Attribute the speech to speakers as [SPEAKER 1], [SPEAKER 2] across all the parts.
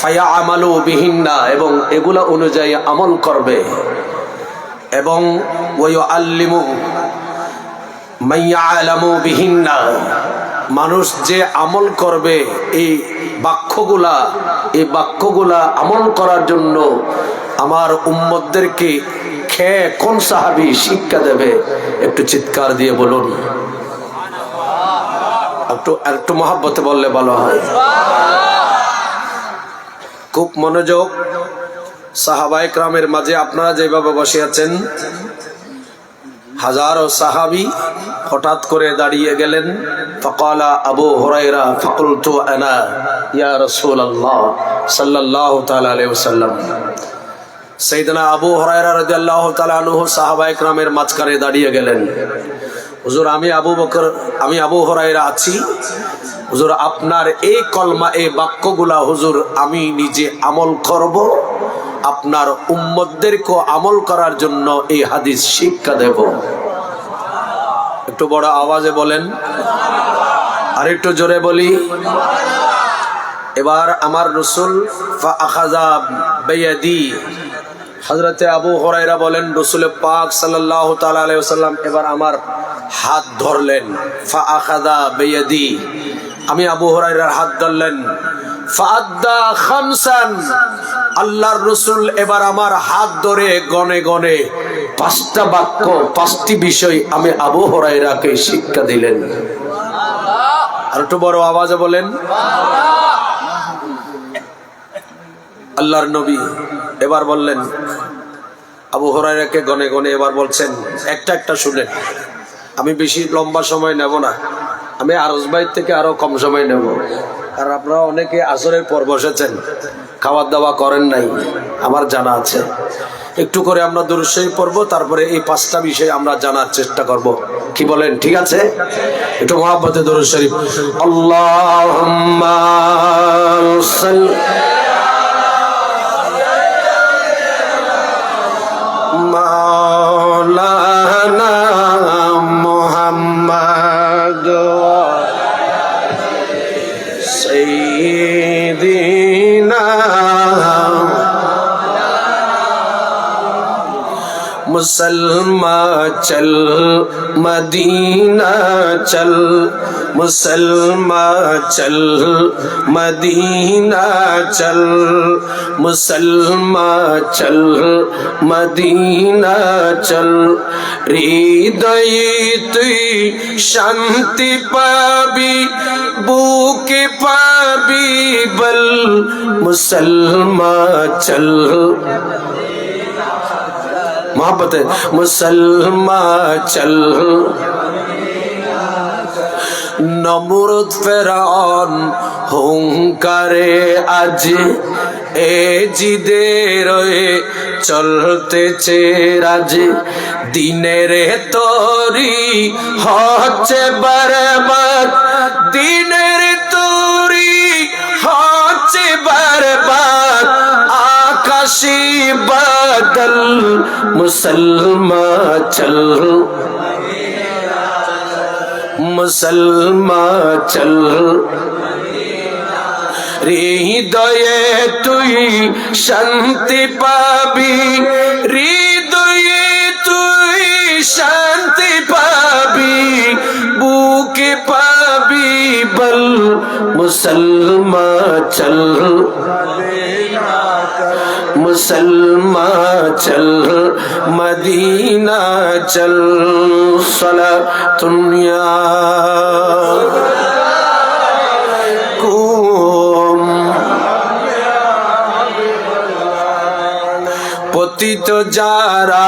[SPEAKER 1] ফায়ামালু বিহিন্না, এবং এগুলা অনুযায়ী আমল করবে, এবং ওয়ায়ুআল্লিমু মাইয়ালামু বিহিন্না, মানুষ যে আমল করবে এই বাক্যগুলা আমল করার জন্য আমার উম্মতদেরকে কোন সাহাবী শিক্ষা দেবে? একটু চিৎকার দিয়ে বলুন, একটু মহব্বতে বললে ভালো হয়। খুব মনোযোগ। সাহাবায়ে কেরামের মাঝে আপনারা যেভাবে বসে আছেন, হাজারো সাহাবী হঠাৎ করে দাঁড়িয়ে গেলেন। ফাকালা আবু হুরায়রা ফাকুলতু আনা ইয়া রাসূলুল্লাহ সাল্লাল্লাহু তাআলা আলাইহি ওয়াসাল্লাম। সাইয়েদনা আবু হুরায়রা রাদিয়াল্লাহু তাআলা আনহু সাহাবায়ে কেরামের মাঝখানে দাঁড়িয়ে গেলেন। হুজুর, আমি আবু হুরায়রা আছি। হুজুর, আপনার এই কলমা, এই বাক্যগুলা হুজুর আমি নিজে আমল করব, আপনার উম্মতদেরকে আমল করার জন্য এই হাদিস শিক্ষা দেব। একটু বড় আওয়াজে বলেন, আর একটু জোরে বলি। এবার আমার রাসূল ফাআখাযা বিয়াদি, হযরতে আবু হুরায়রা বলেন, রাসূল পাক সাল্লাল্লাহু তাআলা আলাইহি ওয়াসাল্লাম এবার আমার হাত ধরলেন। ফাআখাযা বিয়াদি, আমি আবু হুরায়রার হাত ধরলেন। ফাআদ্দা খামসান, আল্লাহর রাসূল এবার আমার হাত ধরে গনে গনে 5টা বাক্য, 5টি বিষয় আমি আবু হুরায়রাকে শিক্ষা দিলেন। আর একটু বড় আওয়াজে বলেন। আল্লাহর নবী এবার বললেন আবু হুরায়রাকে গনে গনে, এবার বলছেন একটা একটা শুনেন, আমি বেশি লম্বা সময় নেব না, আমি আরজ ভাই থেকে আরো কম সময় নেব, কারণ আপনারা অনেকে আসরের পর বসেছেন, খাওয়া দাওয়া করেন নাই, আমার জানা আছে। একটু করে আমরা দুরূদ শরীফ পড়ব, তারপরে এই 5টা বিষয় আমরা জানার চেষ্টা করব। কি বলেন? ঠিক আছে? একটু মহব্বতে দুরূদ শরীফ। আল্লাহুম্মা সাল্লি মাওলানা মুহাম্মদ সাইয়্যিদিনা মুসলমান চল মদিনা চল, মুসলমান চল মদিনা চল, মুসলমান চল মদিনা চল। হৃদয়ে তুই শান্তি পাবি, বুকে পাবি বল, মুসলমান চল। मोहब्बत मुसलमान चल। नमरूद फिरौन হুঙ্কারে আজ এ জিদে রয়ে চলতেছে রাজ, দিনের তরি হচ্ছে বরবাদ, দিনের তরি হচ্ছে বরবাদ, আকাশি বাদল মুসলমান চল, মুসলমান চল। হৃদয়ে তুই শান্তি পাবি, হৃদয়ে তুই শান্তি পাবি, বুকে পাবি বল, মুসলমান চল, মুসলমান চল মদিনা চল। সালাতুন ইয়া পতিত যারা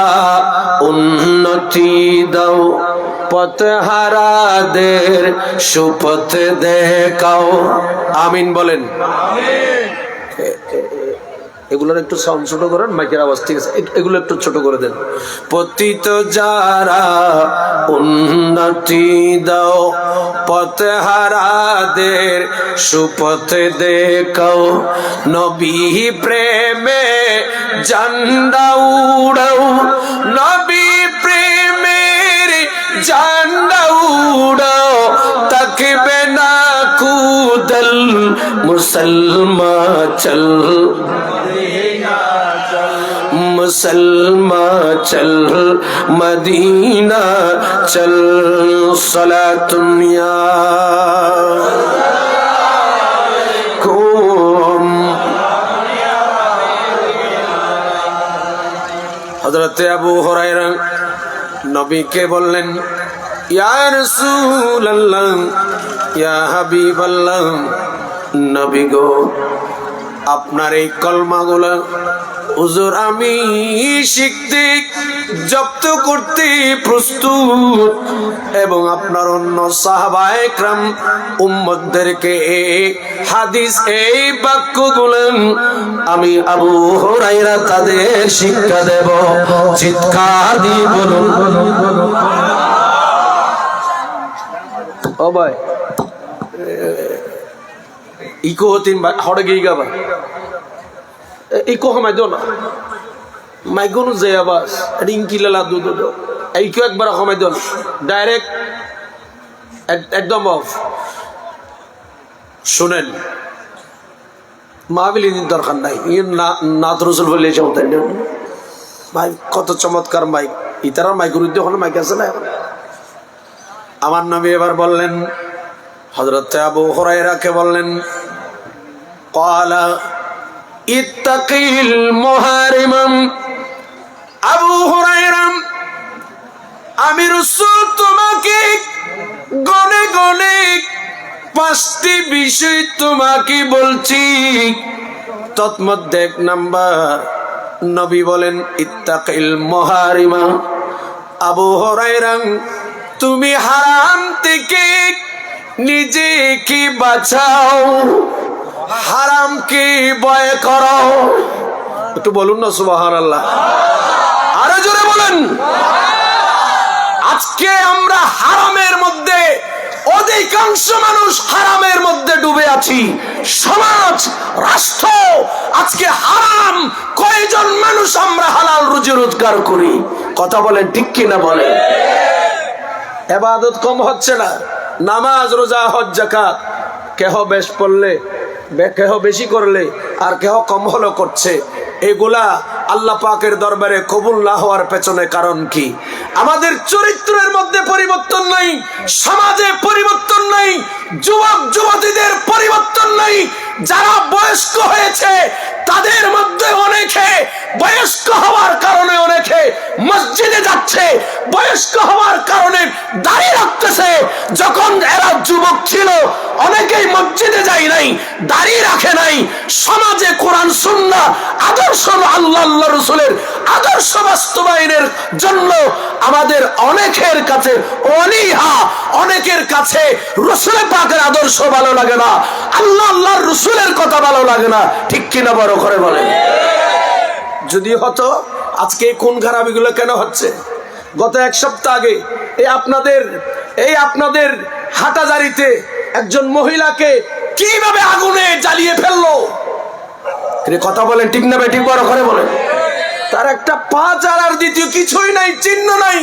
[SPEAKER 1] উন্নতি দাও, পথহারাদের সুপথ দেখাও। আমিন বলেন। এগুলোর একটু সাউন্ড ছোট করেন, মাইকের আওয়াজ ঠিক আছে, এগুলো একটু ছোট করে দেন। পতিত যারা উন্নতি দাও, পথহারাদের সুপথ দেখাও, নবী প্রেমে ঝান্ডা উড়াও, নবী প্রেমের ঝান্ডা উড়াও, তাকবে না কুদল মুসলমান चल मुसलमान चल मदीना चल सलातुन्या हजरत अबू हुरैरा नबी के बोलें या रसूल अल्लाह या हबीब अल्लाह नबी गो আপনার এই কলমাগুলো হুজুর আমি শিখতে জব্দ করতে প্রস্তুত এবং আপনার অন্য সাহাবায়ে کرام উম্মতদেরকে হাদিস এই বাক্যগুলো আমি আবু হুরায়রা তাদের শিক্ষা দেব চিৎকার দিয়ে বলুন ও ভাই ইকো তিন হড়ে গিয়ে গাবা ইকো সময় দো না মাইকোনো যে আবাস রিঙ্কি লালা দুধ ইকো একবার সময় দো না ডাইরেক্ট একদম অফ শুনেন মাহফিল দরকার নাই নাত রসুল বলে মাইক কত চমৎকার মাইক ইতারা মাইকের উদ্যোগ মাইক আছে না আমার নবী এবার বললেন হযরত আবু হুরায়রা কে বললেন ক্বালা ইত্তাকিল মুহারিমাম আবু হুরায়রা আমি রাসূল তোমাকে গনে গনে পাঁচটি বিষয় তোমাকে বলছি তৎমধ্যে এক নাম্বার নবী বলেন ইত্তাকিল মুহারিমা আবু হুরায়রা তুমি হারাম থেকে নিজেকে বাঁচাও হারামকে ভয় করো একটু বলুন না সুবহানাল্লাহ আরো জোরে বলেন আজকে আমরা হারামের মধ্যে অধিকাংশ মানুষ হারামের মধ্যে ডুবে আছি সমাজ রাষ্ট্র আজকে হারাম কয়জন মানুষ আমরা হালাল রুজি রোজগার করি কথা বলেন ঠিক কিনা বলেন ইবাদত কম হচ্ছে না নামাজ রোজা হজ যাকাত কেহ বেশ পড়লে কেহ বেশি করলে আর কেহ কম হলো করছে এগুলা আল্লাহ পাকের দরবারে কবুল না হওয়ার পেছনে কারণ কি আমাদের চরিত্রের মধ্যে পরিবর্তন নাই সমাজে পরিবর্তন নাই যুবক যুবতীদের পরিবর্তন নাই যারা বয়স্ক হয়েছে তাদের মধ্যে অনেকে বয়স্ক হওয়ার কারণে অনেকে মসজিদে যাচ্ছে বয়স্ক হওয়ার কারণে দাড়ি রাখতেছে যখন এরা যুবক ছিল অনেকেই মসজিদে যায় নাই দাড়ি রাখে নাই সমাজে কোরআন সুন্নাহ আদর্শ আল্লাহ রাসূলের আদর্শ বাস্তবায়নের জন্য আমাদের অনেকের কাছে অনীহা অনেকের কাছে রাসূল পাকের আদর্শ ভালো লাগে না আল্লাহর রাসূলের কথা ভালো লাগে না ঠিক কিনা বড় করে বলেন যদি হতো আজকে কোন খারাপিগুলো কেন হচ্ছে গত এক সপ্তাহ আগে এই আপনাদের হাটাজারিতে একজন মহিলাকে কিভাবে আগুনে জ্বালিয়ে ফেললো কথা বলেন ঠিক না ঠিক বড় করে বলেন তার একটা পা চালার দ্বিতীয় কিছুই নাই চিহ্ন নাই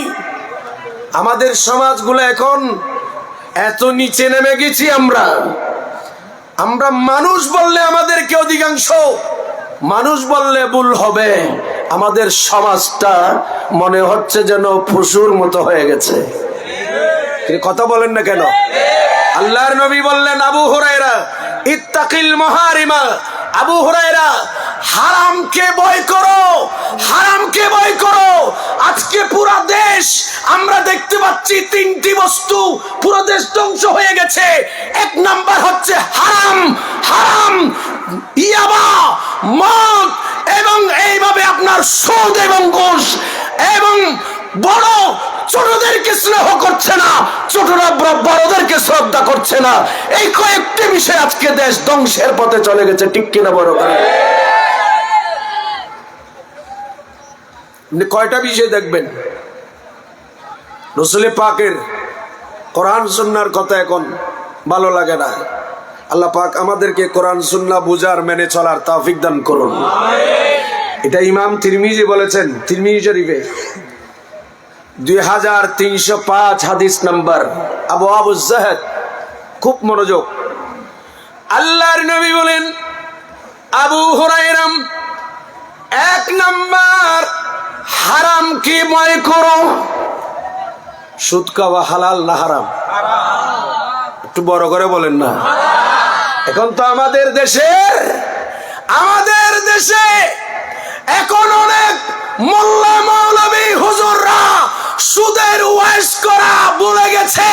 [SPEAKER 1] আমাদের সমাজগুলো এখন এত নিচে নেমে গেছি আমরা মানুষ বললে আমাদেরকে অধিকাংশ মানুষ বললে ভুল হবে আমাদের সমাজটা মনে হচ্ছে যেন পশুর মতো হয়ে গেছে কথা বলেন না কেন আল্লাহর নবী বললেন আবু হুরায়রা ইত্তাকিল মুহারিমা আবু হুরায়রা হারামকে ভয় করো হারামকে ভয় করো আজকে পুরো দেশ আমরা দেখতে পাচ্ছি তিনটি বস্তু পুরো দেশ ধ্বংস হয়ে গেছে এক নাম্বার হচ্ছে হারাম ইয়াবা মদ এবং এইভাবে আপনার সুদ এবং ঘুষ এবং বড় ছোটদেরকে স্নেহ করছে না ছোটরা বড়দেরকে শ্রদ্ধা করছে না এই কয়েকটি বিষয় আজকে দেশ ধ্বংসের পথে চলে গেছে ঠিক কিনা বড় ভাই কয়টা বিষয় দেখবেন রাসূল পাকের কোরআন সুন্নাহর কথা এখন ভালো লাগে না আল্লাহ পাক আমাদেরকে কোরআন সুন্নাহ বুঝার মেনে চলার তৌফিক দান করুন এটা ইমাম তিরমিজি বলেছেন তিরমিজি শরীফে 2305 হাদিস নাম্বার আবওয়াবুজ যাহদ খুব মনোযোগ আল্লাহর নবী বলেন আবু হুরায়রা এক নাম্বার হারাম কি ভয় করো? সুদ খাওয়া হালাল না হারাম? একটু বড় করে বলেন না। এখন তো আমাদের দেশে এখন অনেক মোল্লা মৌলবী হুজুররা সুদের ওয়াজ করা ভুলে গেছে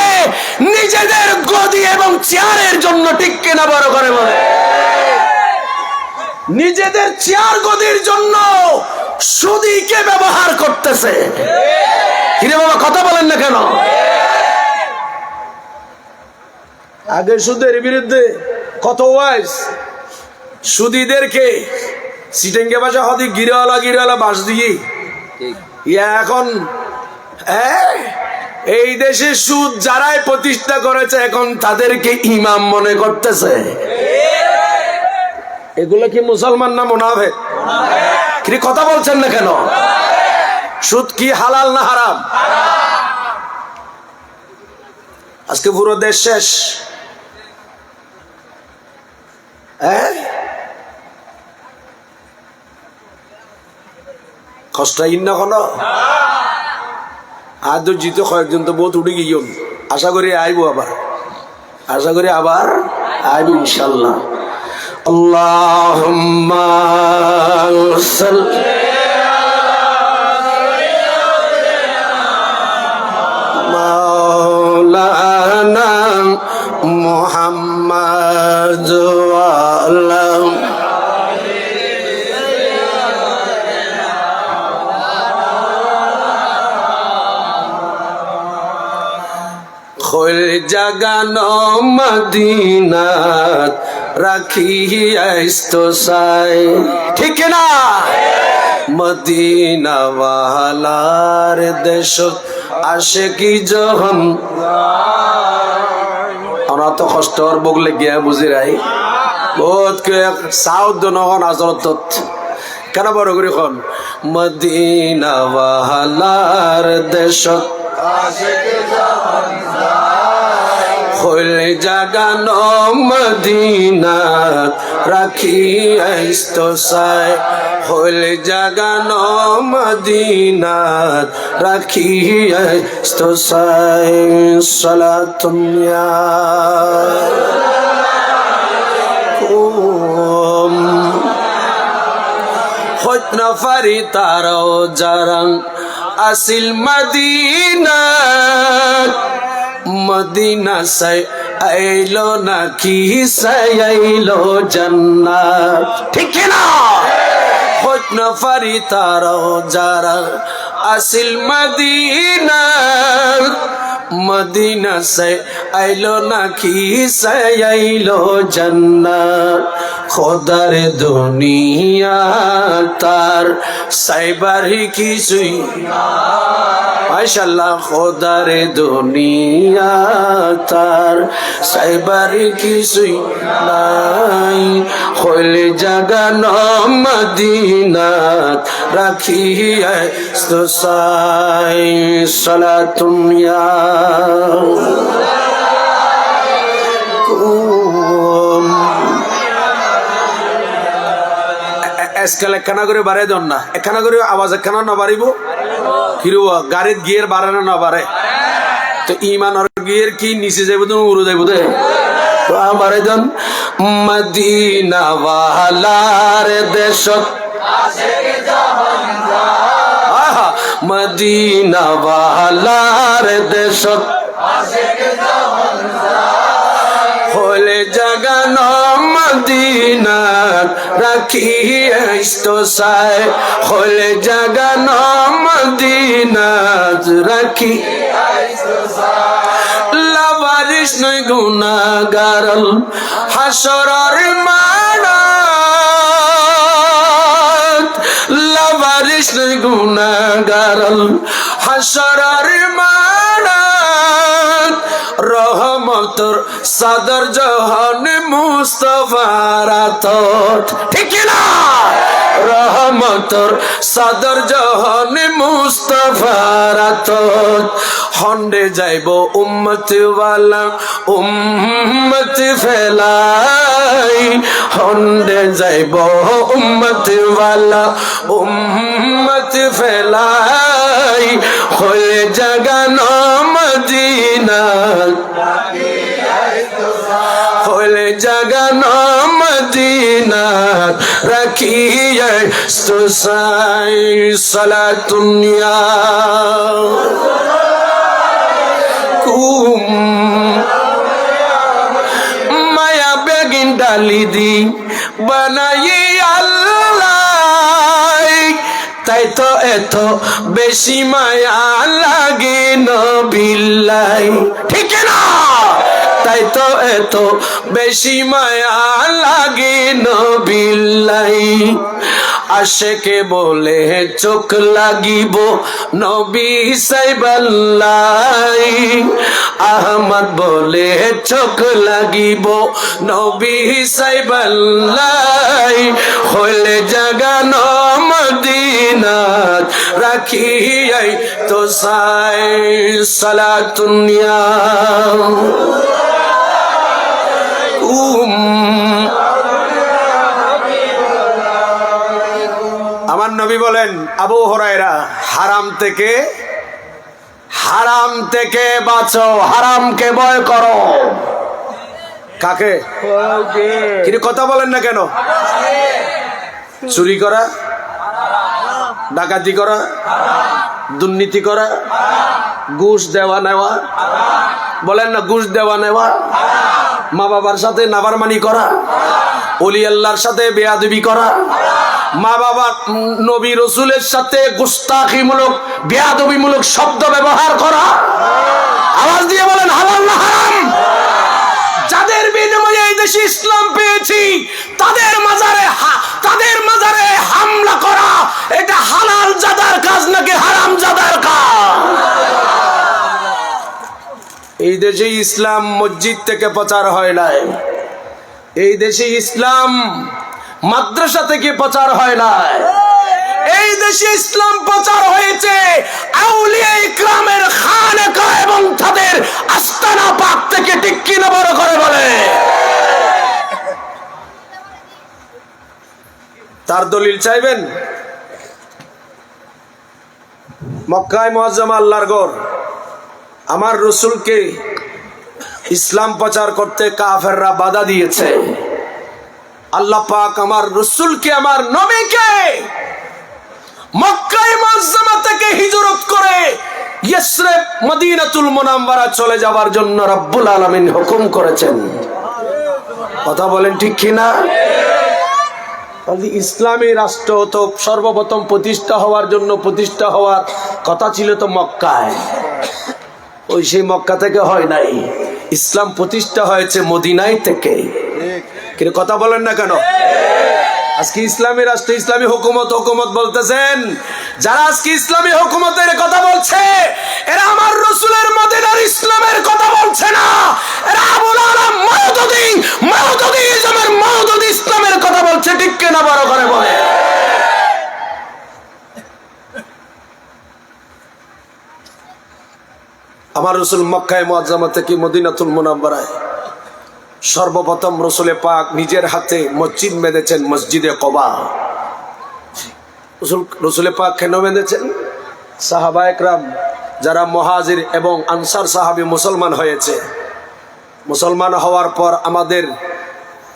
[SPEAKER 1] নিজেদের গদি এবং চেয়ারের জন্য। ঠিক কিনা বড় করে বলে? নিজেদের চেয়ার গদির জন্য সুদীকে ব্যবহার করতেছে। কিরে বাবা কথা বলেন না কেন? আগে সুদের বিরুদ্ধে কত ওয়াজ, সুদীদেরকে সিটেঙ্গে বাসা হদি গিরাওয়ালা বাস দিয়ে এখন এই দেশে সুদ যারাই প্রতিষ্ঠা করেছে এখন তাদেরকে ইমাম মনে করতেছে। এগুলো কি মুসলমান না মুনাফিক? কি কথা বলছেন না কেন? সুদ কি হালাল না হারাম? আজকে পুরো দেশ শেষ। কষ্ট না কোনো আর জিতে কয়েকজন তো বহুত উঠে গিয়ে আশা করি আইব আবার আইব ইনশাল্লাহ। আল্লাহুম্মা সাল্লি মাওলানা মুহাম্মাদ ওয়া আলা খোল জাগানো মদিনাত রাখিয়াইতো সাই। ঠিক না? মদিনা ওয়ালার দেশ আসে কি যখন আমরা তো কষ্টর বগলে গিয়া বুঝি রাই বহুত কে সাউথ নগন আজরত কেন বড় করে খন মদিনা ওয়ালার দেশ খোল জাগানো মদিনাত রাখিয়াইতো সাই। খোল জাগানো মদিনাত রাখিয়াইতো সাই। সালাতুন ইয়া হত না ফারি তারাও জারাং আসিল মদিনাত মদিনা সাই আইলো নাকি সাই আইলো জান্নাত। ঠিক না? হত না ফারি তারাও জারাং আসিল মদিনাত মদিনা সাই আইলো নাকি সাই আইলো জান্নাত। খোদার দুনিয়া তার সাইবার কিছুই মাশাআল্লাহ। খোদার দুনিয়া তার সাইবার কিছুই নাই। খোল জাগানো মদিনাত রাখিয়াইতো সাই। সালাতুন ইয়া আজকাল একখানা করে বাড়াই দন না, একখানা করে আওয়াজ একখানা না বাড়িব কিরু গাড়ির গিয়ার বাড়ানো না বাড়ে তো ইমান আর গিয়ার কি নিচে যাইব তো উড়ে যাইব দে তো বাড়াই দন। মদিনা ওয়ালার দেশত মদিনা ওয়ালার দেশত হলে জাগানো মদিনাত রাখিয়াইতো সাই। হলে জাগানো মদিনাত রাখিয়াইতো সাই। লাবারিশ নয় গুনাহগার হাসরের মাঠত। লাবারিশ নয় গুনাহগার হাসরের মাঠত। রহমতর সাদর জাহান মুস্তাফার আতত। ঠিক না? রহমতর সাদর জাহান মুস্তাফার আতত। হন্ডে যাইব উম্মত ওয়ালা উম্মত ফেলা হন্ডে যাইব উম্মত ওয়ালা উম্মত ফেলাই হয়ে জাগানো মদিনা হলে জাগানো মদিনা রাখিয়ে সুসাই সালাতুনিয়া কুম মায়া বেগিন ডালি দি বানাই আল্লাহ তাই তো এত বেশি মায়া লাগে নবিল্লাই ঠিক না তাই তো এত বেশি মায়া লাগে নবিল্লাই আশেকে বলে চোখ লাগিব নবী সাইবাল্লাই আহমদ বলে চোখ লাগিব নবী সাইবাল্লাই হলে জাগানো মদিনা রাখিয়াই তো সাই সালাতুনিয়া আমার নবী বলেন আবু হুরায়রা হারাম থেকে বাঁচো হারামকে ভয় করো কাকে কিন্তু কথা বলেন না কেন চুরি করা ডাকাতি করা দুর্নীতি করা ঘুষ দেওয়া নেওয়া বলেন না ঘুষ দেওয়া নেওয়া মা বাবার সাথে নাফরমানি করা ওলি আল্লাহর সাথে বেয়াদবি করা মা বাবা নবী রাসূলের সাথে গুস্তাখিমূলক বেয়াদবিমূলক শব্দ ব্যবহার করা আওয়াজ দিয়ে বলেন হালাল না হারাম যাদের বিনিময়ে এই দেশে ইসলাম পেয়েছি তাদের মাজারে হামলা করা এটা হালাল জাদার কাজ নাকি হারাম জাদার কাজ এই দেশে ইসলাম মসজিদ থেকে প্রচার হয় নাই এই দেশে ইসলাম মাদ্রাসা থেকে প্রচার হয় নাই এই দেশে ইসলাম প্রচার হয়েছে আউলিয়া ইকরামের খানকা এবং তাদের আস্তানা পাক থেকে ঠিক কিনা বড় করে বলে তার দলিল চাইবেন মক্কায় মুআজ্জামা আল্লাহর ঘর আমার রাসূলকে ইসলাম প্রচার করতে কাফেররা বাধা দিয়েছে আল্লাহ পাক আমার রাসূলকে আমার নবীকে মক্কায় মুআজ্জামা থেকে হিজরত করে ইসরিব মদিনাতুল মুনাওয়ারা চলে যাওয়ার জন্য রব্বুল আলামিন হুকুম করেছেন কথা বলেন ঠিক কি না ইসলামী রাষ্ট্র তো সর্বপ্রথম প্রতিষ্ঠা হওয়ার কথা ছিল তো মক্কায় ওই সেই মক্কা থেকে হয় নাই ইসলাম প্রতিষ্ঠা হয়েছে মদিনায় থেকে কিন্তু কথা বলেন না কেন আজকে ইসলামী রাষ্ট্র ইসলামী হুকুমত বলতেছেন যারা আজকে ইসলামী হুকুমতের কথা বলছে এরা আমার রাসূলের মদিনার ইসলামের কথা বলছে না এরা আবুল আলাম মাউদুদি ইসলামের কথা বলছে ঠিক কিনা বড় করে বলে আমার রাসূল মক্কায় মুআজ্জামা থেকে মদিনাতুল মুনাওয়ারায় সর্বপ্রথম রাসূলে পাক নিজের হাতে মসজিদ বেঁধেছেন মসজিদে কুবা রাসূলে পাক কেন বেঁধেছেন সাহাবায়ে কেরাম যারা মুহাজির এবং আনসার সাহাবী মুসলমান হয়েছে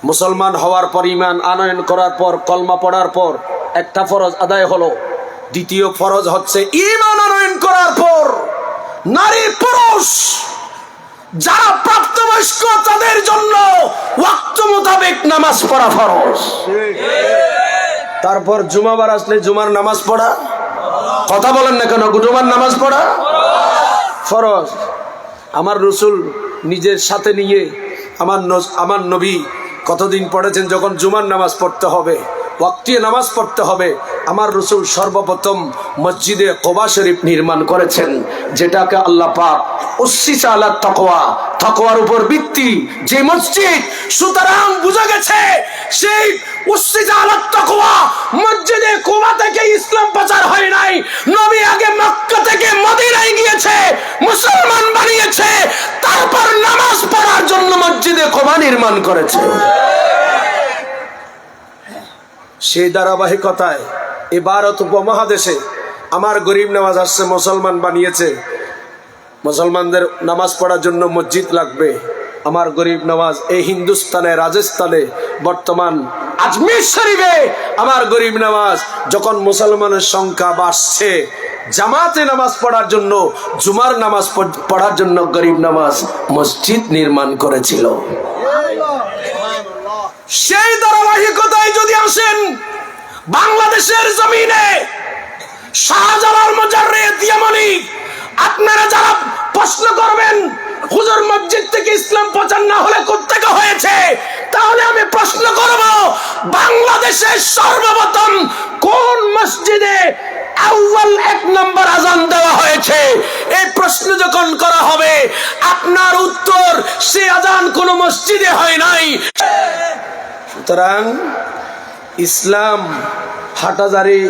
[SPEAKER 1] মুসলমান হওয়ার পর ঈমান আনয়ন করার পর কলমা পড়ার পর একটা ফরজ আদায় হলো দ্বিতীয় ফরজ হচ্ছে ঈমান আনয়ন করার পর নারী পুরুষ যারা প্রাপ্তবয়স্ক তাদের জন্য ওয়াক্ত মোতাবেক নামাজ পড়া ফরজ তারপর জুমাবার আসলে জুমার নামাজ পড়া কথা বলেন না কেন জুমার নামাজ পড়া ফরজ আমার রাসূল নিজের সাথে নিয়ে আমার নবী কতদিন পড়েছেন যখন জুমার নামাজ পড়তে হবে ওয়াক্তে নামাজ পড়তে হবে আমার রাসূল সর্বপ্রথম মসজিদে কুবা শরীফ নির্মাণ করেছেন যেটাকে আল্লাহ পাক উসসিসা আলা তাকওয়ার উপর ভিত্তি যে মসজিদ সুতরাং বুঝা গেছে সেই উসসিসা আলা তাকওয়া মসজিদে কুবা থেকে ইসলাম প্রচার হয় নাই নবী আগে মক্কা থেকে মদিনায় গিয়েছে মুসলমান বানিয়েছে তারপর নামাজ পড়ার জন্য মসজিদে কুবা নির্মাণ করেছে সেই ধারাবাহিকতায় এই ভারত উপমহাদেশে আমার গরিব নামাজ আসছে, মুসলমান বানিয়েছে। মুসলমানদের নামাজ পড়ার জন্য মসজিদ লাগবে। আমার গরিব নামাজ এই হিন্দুস্তানে, রাজস্থানে, বর্তমান আজমির শরীফে আমার গরিব নামাজ যখন মুসলমানের সংখ্যা বাড়ছে, জামাতে নামাজ পড়ার জন্য, জুমার নামাজ পড়ার জন্য গরিব নামাজ মসজিদ নির্মাণ করেছিল। সেই ধারাবাহিকতায় যদি আসেন বাংলাদেশের জমিনে শাহজালাল মুজাররিদ ইয়ামানি, আপনারা যারা প্রশ্ন করবেন হুজুর মসজিদ থেকে ইসলাম প্রচার না হলে কোত্থেকে হয়েছে, তাহলে আমি প্রশ্ন করব বাংলাদেশের সর্বপ্রথম কোন মসজিদে আউয়াল 1 নম্বর আযান দেওয়া হয়েছে? এই প্রশ্ন যখন করা হবে আপনার উত্তর সে আযান কোন মসজিদে হয় নাই। সুতরাং ইসলাম হাটাজারি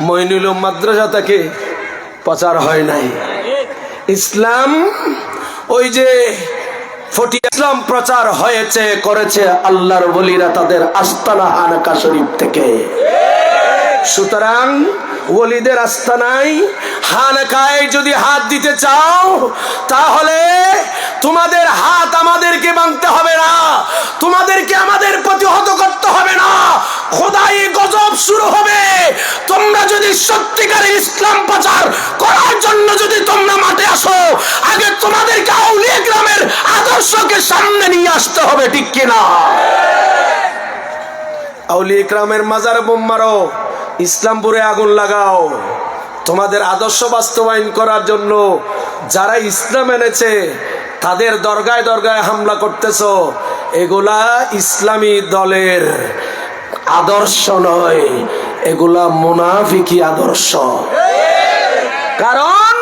[SPEAKER 1] মইনুল মাদ্রাসা থেকে প্রচার হয় নাই। ইসলাম ওই যে ফটি ইসলাম প্রচার হয়েছে, করেছে আল্লাহর ওলিরা তাদের আস্তানা হানাকা শরীফ থেকে। সুতরাং ওলিদের আস্তানায় হানাকায় যদি হাত দিতে চাও তাহলে তোমাদের হাত আমাদেরকে ভাঙতে হবে না, তোমাদেরকে আমাদের প্রতিহত করতে হবে না। খোদাই গজব শুরু হবে। তোমরা যদি সত্যিকারের ইসলাম প্রচার করার জন্য যদি তোমরা মাঠে আসো, আগে তোমাদেরকে আউলিয়া গ্রামের আদর্শকে সামনে নিয়ে আসতে হবে, ঠিক কিনা? আউলিয়া গ্রামের মাজার বোম মারো, ইসলামপুরে আগুন লাগাও। তোমাদের আদর্শ বাস্তবায়ন করার জন্য যারা ইসলাম এনেছে তাদের দরগায় দরগায় হামলা করতেছো, এগুলা ইসলামী দলের আদর্শ নয়, এগুলা মুনাফিকি আদর্শ। কারণ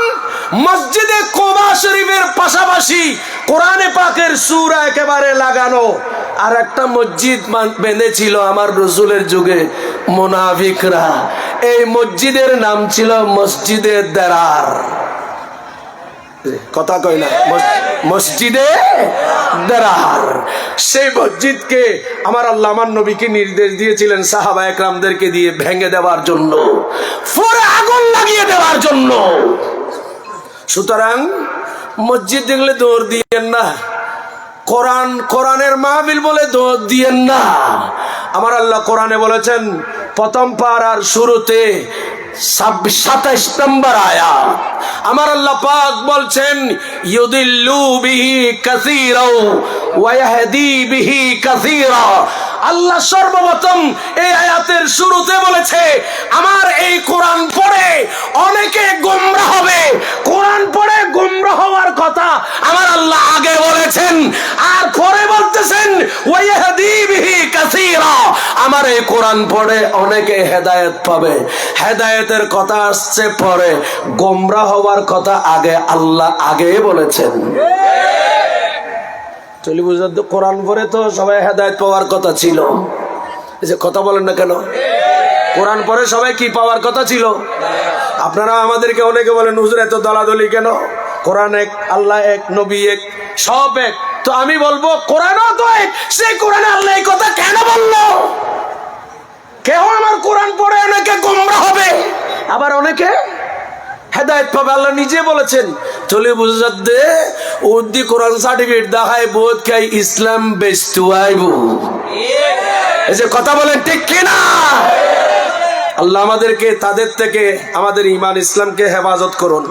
[SPEAKER 1] মসজিদে কোবা শরীফের পাশাপাশি কোরআনে পাকের সূরা একেবারে লাগানো আর একটা মসজিদ বেঁধেছিল আমার রাসূলের যুগে মুনাফিকরা। এই মসজিদের নাম ছিল মসজিদে দেরার। কথা কই না, মসজিদে দেরার। সেই মসজিদকে আমার আল্লাহ আমার নবীকে নির্দেশ দিয়েছিলেন সাহাবা একরামদেরকে দিয়ে ভেঙে দেওয়ার জন্য, পুরো আগুন লাগিয়ে দেওয়ার জন্য। সুতরাং মসজিদ দেখলে দৌড় দিয়েন না, কোরআনের মাহফিল বলে দৌড় দিয়েন না। আমার আল্লাহ কোরআনে বলেছেন প্রথম পারার শুরুতে 27 নম্বর আয়াত, আমার আল্লাহ পাক বলছেন ইউদিল্লু বিহি কাসীরা ওয়া ইয়াহদি বিহি কাসীরা। আল্লাহ সর্বপ্রথম এই আয়াতের শুরুতে বলেছে আমার এই কোরআন পড়ে অনেকে গোমরাহ হবে। কোরআন পড়ে গোমরাহ হওয়ার কথা আমার আল্লাহ আগে বলেছেন, আর পরে বলতেছেন ওয়া ইয়াহদি বিহি কাসীরা, আমার এই কোরআন পড়ে অনেকে হেদায়েত পাবে। হেদায়েতের কথা আসছে পরে, গোমরাহ হওয়ার কথা আগে আল্লাহ আগে বলেছেন। চলি বুঝার তো কোরআন পড়ে তো সবাই হেদায়েত পাওয়ার কথা ছিল। এই যে কথা বলেন না কেন, কোরআন পড়ে সবাই কি পাওয়ার কথা ছিল? আপনারা আমাদেরকে অনেকে বলেন হুজুর এত দলাদলি কেন? কোরআন এক, আল্লাহ এক, নবী এক, সব এক। তো আমি বলবো কোরআনও তো এক, সেই কোরআনে আল্লাহ এই কথা কেন বললো? কেউ আমার কোরআন পড়ে অনেকে গোমরাহ হবে, আবার অনেকে হেদায়েত পাবে। আল্লাহ নিজে বলেছেন চলে বুঝাত দে উদ্দি কোরআন সার্টিফিকেট দেখায় বোধ খাই ইসলাম বেচতু আইব। এই যে কথা বলেন ঠিক কিনা? আল্লাহ আমাদেরকে তাদের থেকে আমাদের ঈমান ইসলামকে হেফাজত করুন।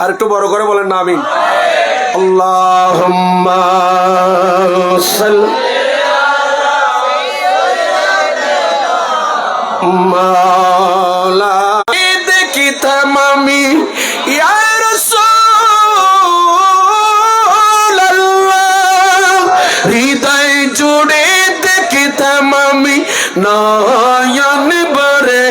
[SPEAKER 1] আর একটু বড় করে বলেন না আমিন। আল্লাহুম্মা সাল্লি মাওলা দেখিতাম আমি ইয়া রাসূলুল্লাহ, হৃদয় জুড়ে দেখিতাম আমি নয়ন ভরে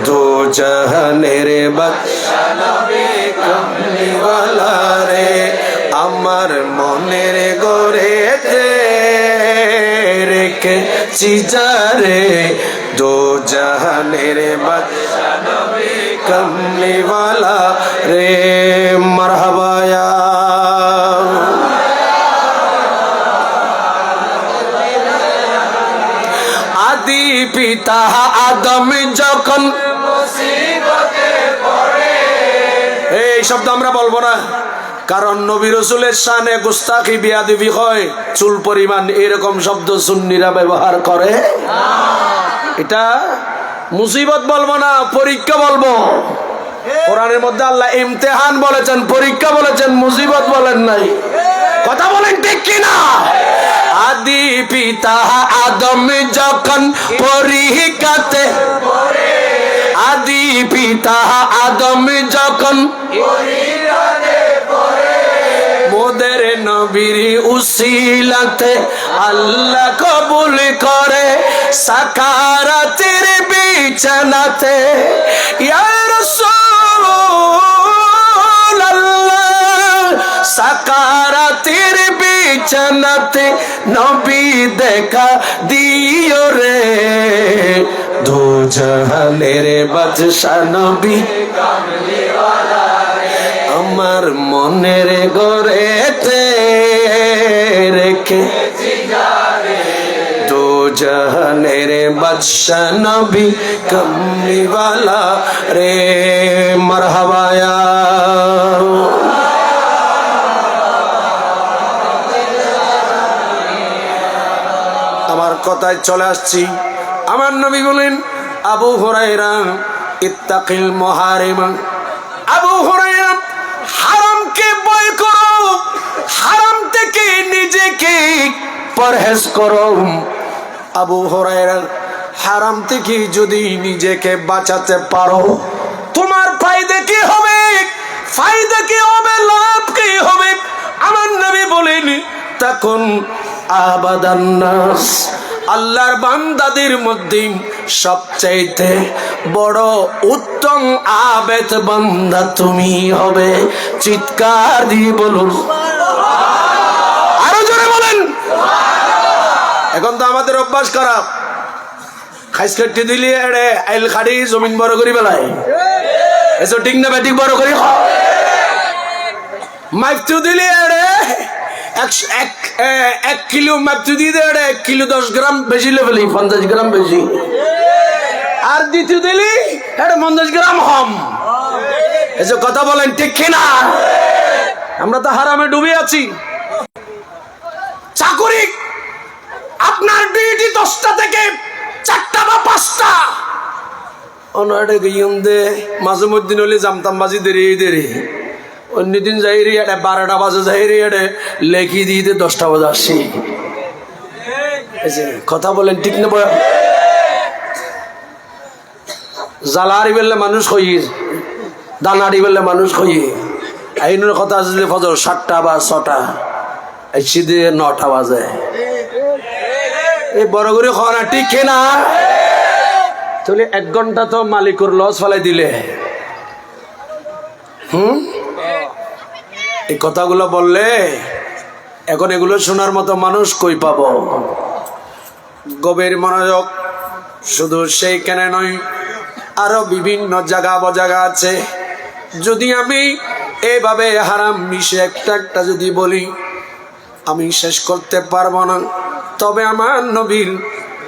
[SPEAKER 1] দো জাহানের বাদশা নবী কামলিওয়ালা রে, আমার মনের গড়েতে রেখেছি যারে দো জাহানের বাদশা নবী কামলিওয়ালা রে। মারহাবা ইয়া আদি পিতা আদম যখন এই শব্দ আমরা বলবো না, কারণ নবী রাসূলের শানে গুস্তাখি বিয়াদবি হয় চুল পরিমাণ এরকম শব্দ সুন্নিরা ব্যবহার করে। এটা মুসিবত বলবো না, পরীক্ষা বলবো। কোরআনের মধ্যে আল্লাহ ইমতিহান বলেছেন, পরীক্ষা বলেছেন, মুসিবত বলেন নাই। কথা বলেন ঠিক কিনা? আদি পিতা আদম যখন পরীক্ষাতে, আদি পিতা আদম যখন মোদের নবীর উসিলাতে আল্লাহ কবুল করে সাকারাতের বিছানাতে। ইয়া রাসূলুল্লাহ সাকারাতের বিছানাতে নবী দেখা দিও রে, দু জাহানের বাদশা নবী আমার মনের ঘরেতে রেখে, দু জাহানের বাদশা নবী কমলিওয়ালা রে। মারহাবায়া আমার কথায় চলে আসছি। আমার নবী বলেন, আবু হুরায়রা ইত্তাকিল মুহারিম, আবু হুরায়রা হারামকে ভয় করো, হারাম থেকে নিজেকে পরহেজ করো। আবু হুরায়রা হারাম থেকে যদি নিজেকে বাঁচাতে পারো তোমার ফায়দা কি হবে? ফায়দা কি হবে? লাভ কি হবে? আমার নবী বলেন, তখন আবাদান নাস, আল্লাহর বান্দাদের মধ্যে সবচাইতে বড় উত্তম আবেদ বান্দা তুমি হবে। চিৎকার দিয়ে বলুন, আরো জোরে বলেন। এখন তো আমাদের অভ্যাস খারাপ, খাইস কাটি দিলি এড়ে আইল খাড়ি জমিন বড় করি বেলায়, এসব ঠিক না ব্যাটিক বড় করি মাইফটু দিলি এড়ে 1 কিলো মাপটু দিয়ে দে, 1 কিলো 10 গ্রাম বেশি লেভেলি, 50 গ্রাম বেশি। আর দ্বিতীয় দিলি এটা 50 গ্রাম কম। এসব কথা বলেন ঠিক কিনা? আমরা তো হারামে ডুবে আছি। চাকরি আপনার ডিউটি 10টা থেকে 4টা বা 5টা, অনারে গিয়ে দে মাঝে মধ্যে হলে জামতাম বাজি দেরি, অন্যদিন যাই রে 12টা বাজে যাই রে লেখি দিতে 10টা বাজে আসি। কথা বলেন ঠিক না? জ্বালারি বেললে মানুষ হই, দানাড়ি বেললে মানুষ হই। আইনের কথা আছে যে ফজর 7টা বা 6টা, এসে দিয়ে 9টা বাজে। এই বড় করে খাওয়া না ঠিক না? তাহলে 1 ঘন্টা তো মালিকের লস ফেলাই দিলে। এই কথাগুলো বললে এখন এগুলো শোনার মতো মানুষ কই পাবো? গভীর মনোযোগ। শুধু সেইখানে নয়, আরো বিভিন্ন জায়গা বজাগা আছে। যদি আমি এভাবে হারাম মিশে একটা যদি বলি আমি শেষ করতে পারবো না। তবে আমার নবীর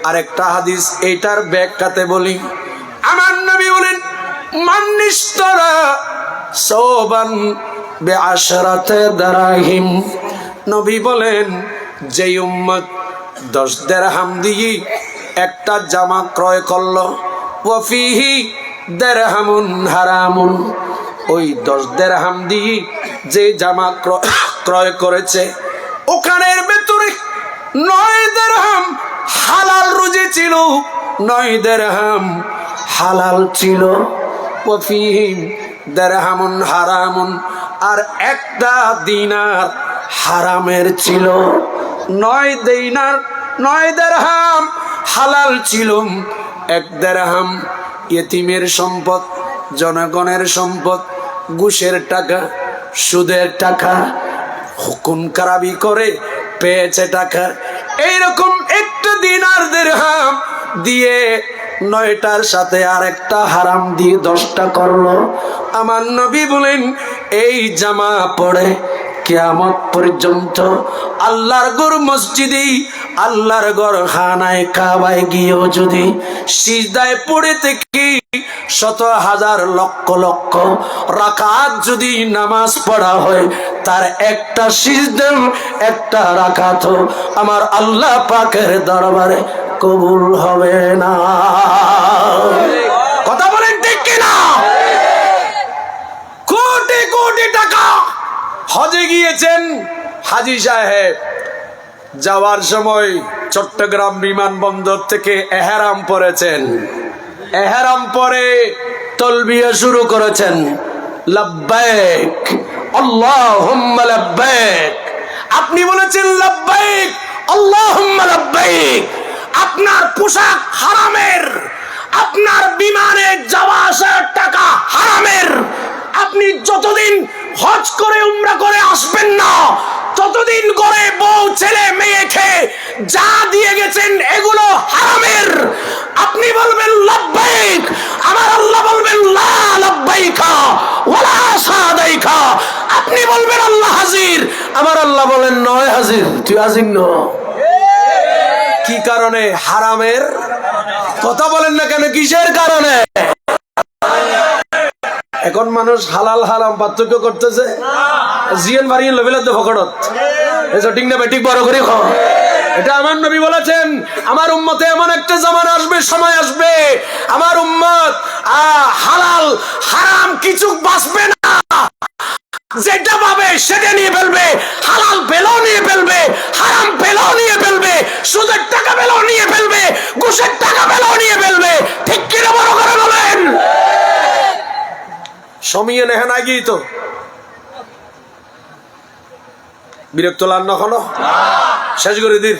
[SPEAKER 1] আরেকটা হাদিস এইটার ব্যাখ্যাতে বলি। আমার নবী বলেন, মান্নিস্তরা সওবান বিআশরাতে দারাহিম। নবী বলেন, যেই উম্মত 10 দিরহাম দিয়ে একটা জামা ক্রয় করলো, ওয়াফিহি দিরহামুন হারামুন, ওই 10 দিরহাম দিয়ে যে জামা ক্রয় করেছে ওখানের ভেতরে 9 দিরহাম হালাল রুজি ছিল, 9 দিরহাম হালাল ছিল। ওয়াফিহি দিরহামুন হারামুন, আর একটা দিনার হারামের ছিল। 9 দিনার 9 দিরহাম হালাল ছিল, 1 দিরহাম ইতিমের সম্পদ, জনগণের সম্পদ, ঘুষের টাকা, সুদের টাকা, হুকুম খারাপি করে পেয়েছে টাকা। এইরকম একটা দিনার দিরহাম দিয়ে 9টার সাথে আর একটা হারাম দিয়ে 10টা করলো। আমার নবী বলেন, এই জামা পড়ে কিয়ামত পর্যন্ত আল্লাহর ঘর মসজিদে আল্লাহর ঘর খানায় কাবায় গিয়েও যদি সিজদায় পড়ে থেকে শত হাজার লক্ষ লক্ষ রাকাত যদি নামাজ পড়া হয়, তার একটা সিজদা একটা রাকাত আমার আল্লাহ পাকের দরবারে কবুল হবে না। কথা বলেন ঠিক কিনা? কোটি কোটি টাকা হজে গিয়েছেন হাজী সাহেব, যাওয়ার সময় চট্টগ্রাম বিমানবন্দর থেকে এহরাম পরেছেন, এহরাম পরে তালবিয়া শুরু করেছেন, লাব্বাইক আল্লাহুম্মা লাব্বাইক। আপনি বলেছেন লাব্বাইক আল্লাহুম্মা লাব্বাইক, আপনার পোশাক হারামের, আপনার বিমানে যাওয়া আসার টাকা হারামের, আপনি যতদিন হজ করে উমরা করে আসবেন না ততদিন করে বউ ছেলে মেয়ে খেয়ে যা দিয়ে গেছেন এগুলো হারামের। আপনি বলবেন লাব্বাইক, আমার আল্লাহ বলবেন লা লাব্বাইকা ওয়ালা সাদাইকা। আপনি বলবেন আল্লাহ হাজির, আমার আল্লাহ বলেন নয় হাজির, তুই হাজির ন। কি কারণে? হারামের। কথা বলেন না কেন? কিসের কারণে? এখন মানুষ হালাল হারাম পার্থক্য করতেছে। জিয়ান বাড়িয়ে লেভেলের তো ফকড়ত এসব ঠিক না বেঠিক বড় করে খাও। এটা আমার নবী বলেছেন, আমার উম্মতে এমন একটা জামানা আসবে, সময় আসবে, আমার উম্মত হালাল হারাম কিছু বাঁচবে না, যেটা পাবে সেটা নিয়ে ফেলবে, হালাল পেলেও নিয়ে ফেলবে, হারাম পেলেও নিয়ে ফেলবে, সুদের টাকা পেলেও নিয়ে ফেলবে, ঘুষের টাকা পেলেও নিয়ে ফেলবে। ঠিক কিনা বড় করে বলেন? সমিয়ে নেহেন আগেই তো বিরক্ত লান নখনো শেষ করে দিন।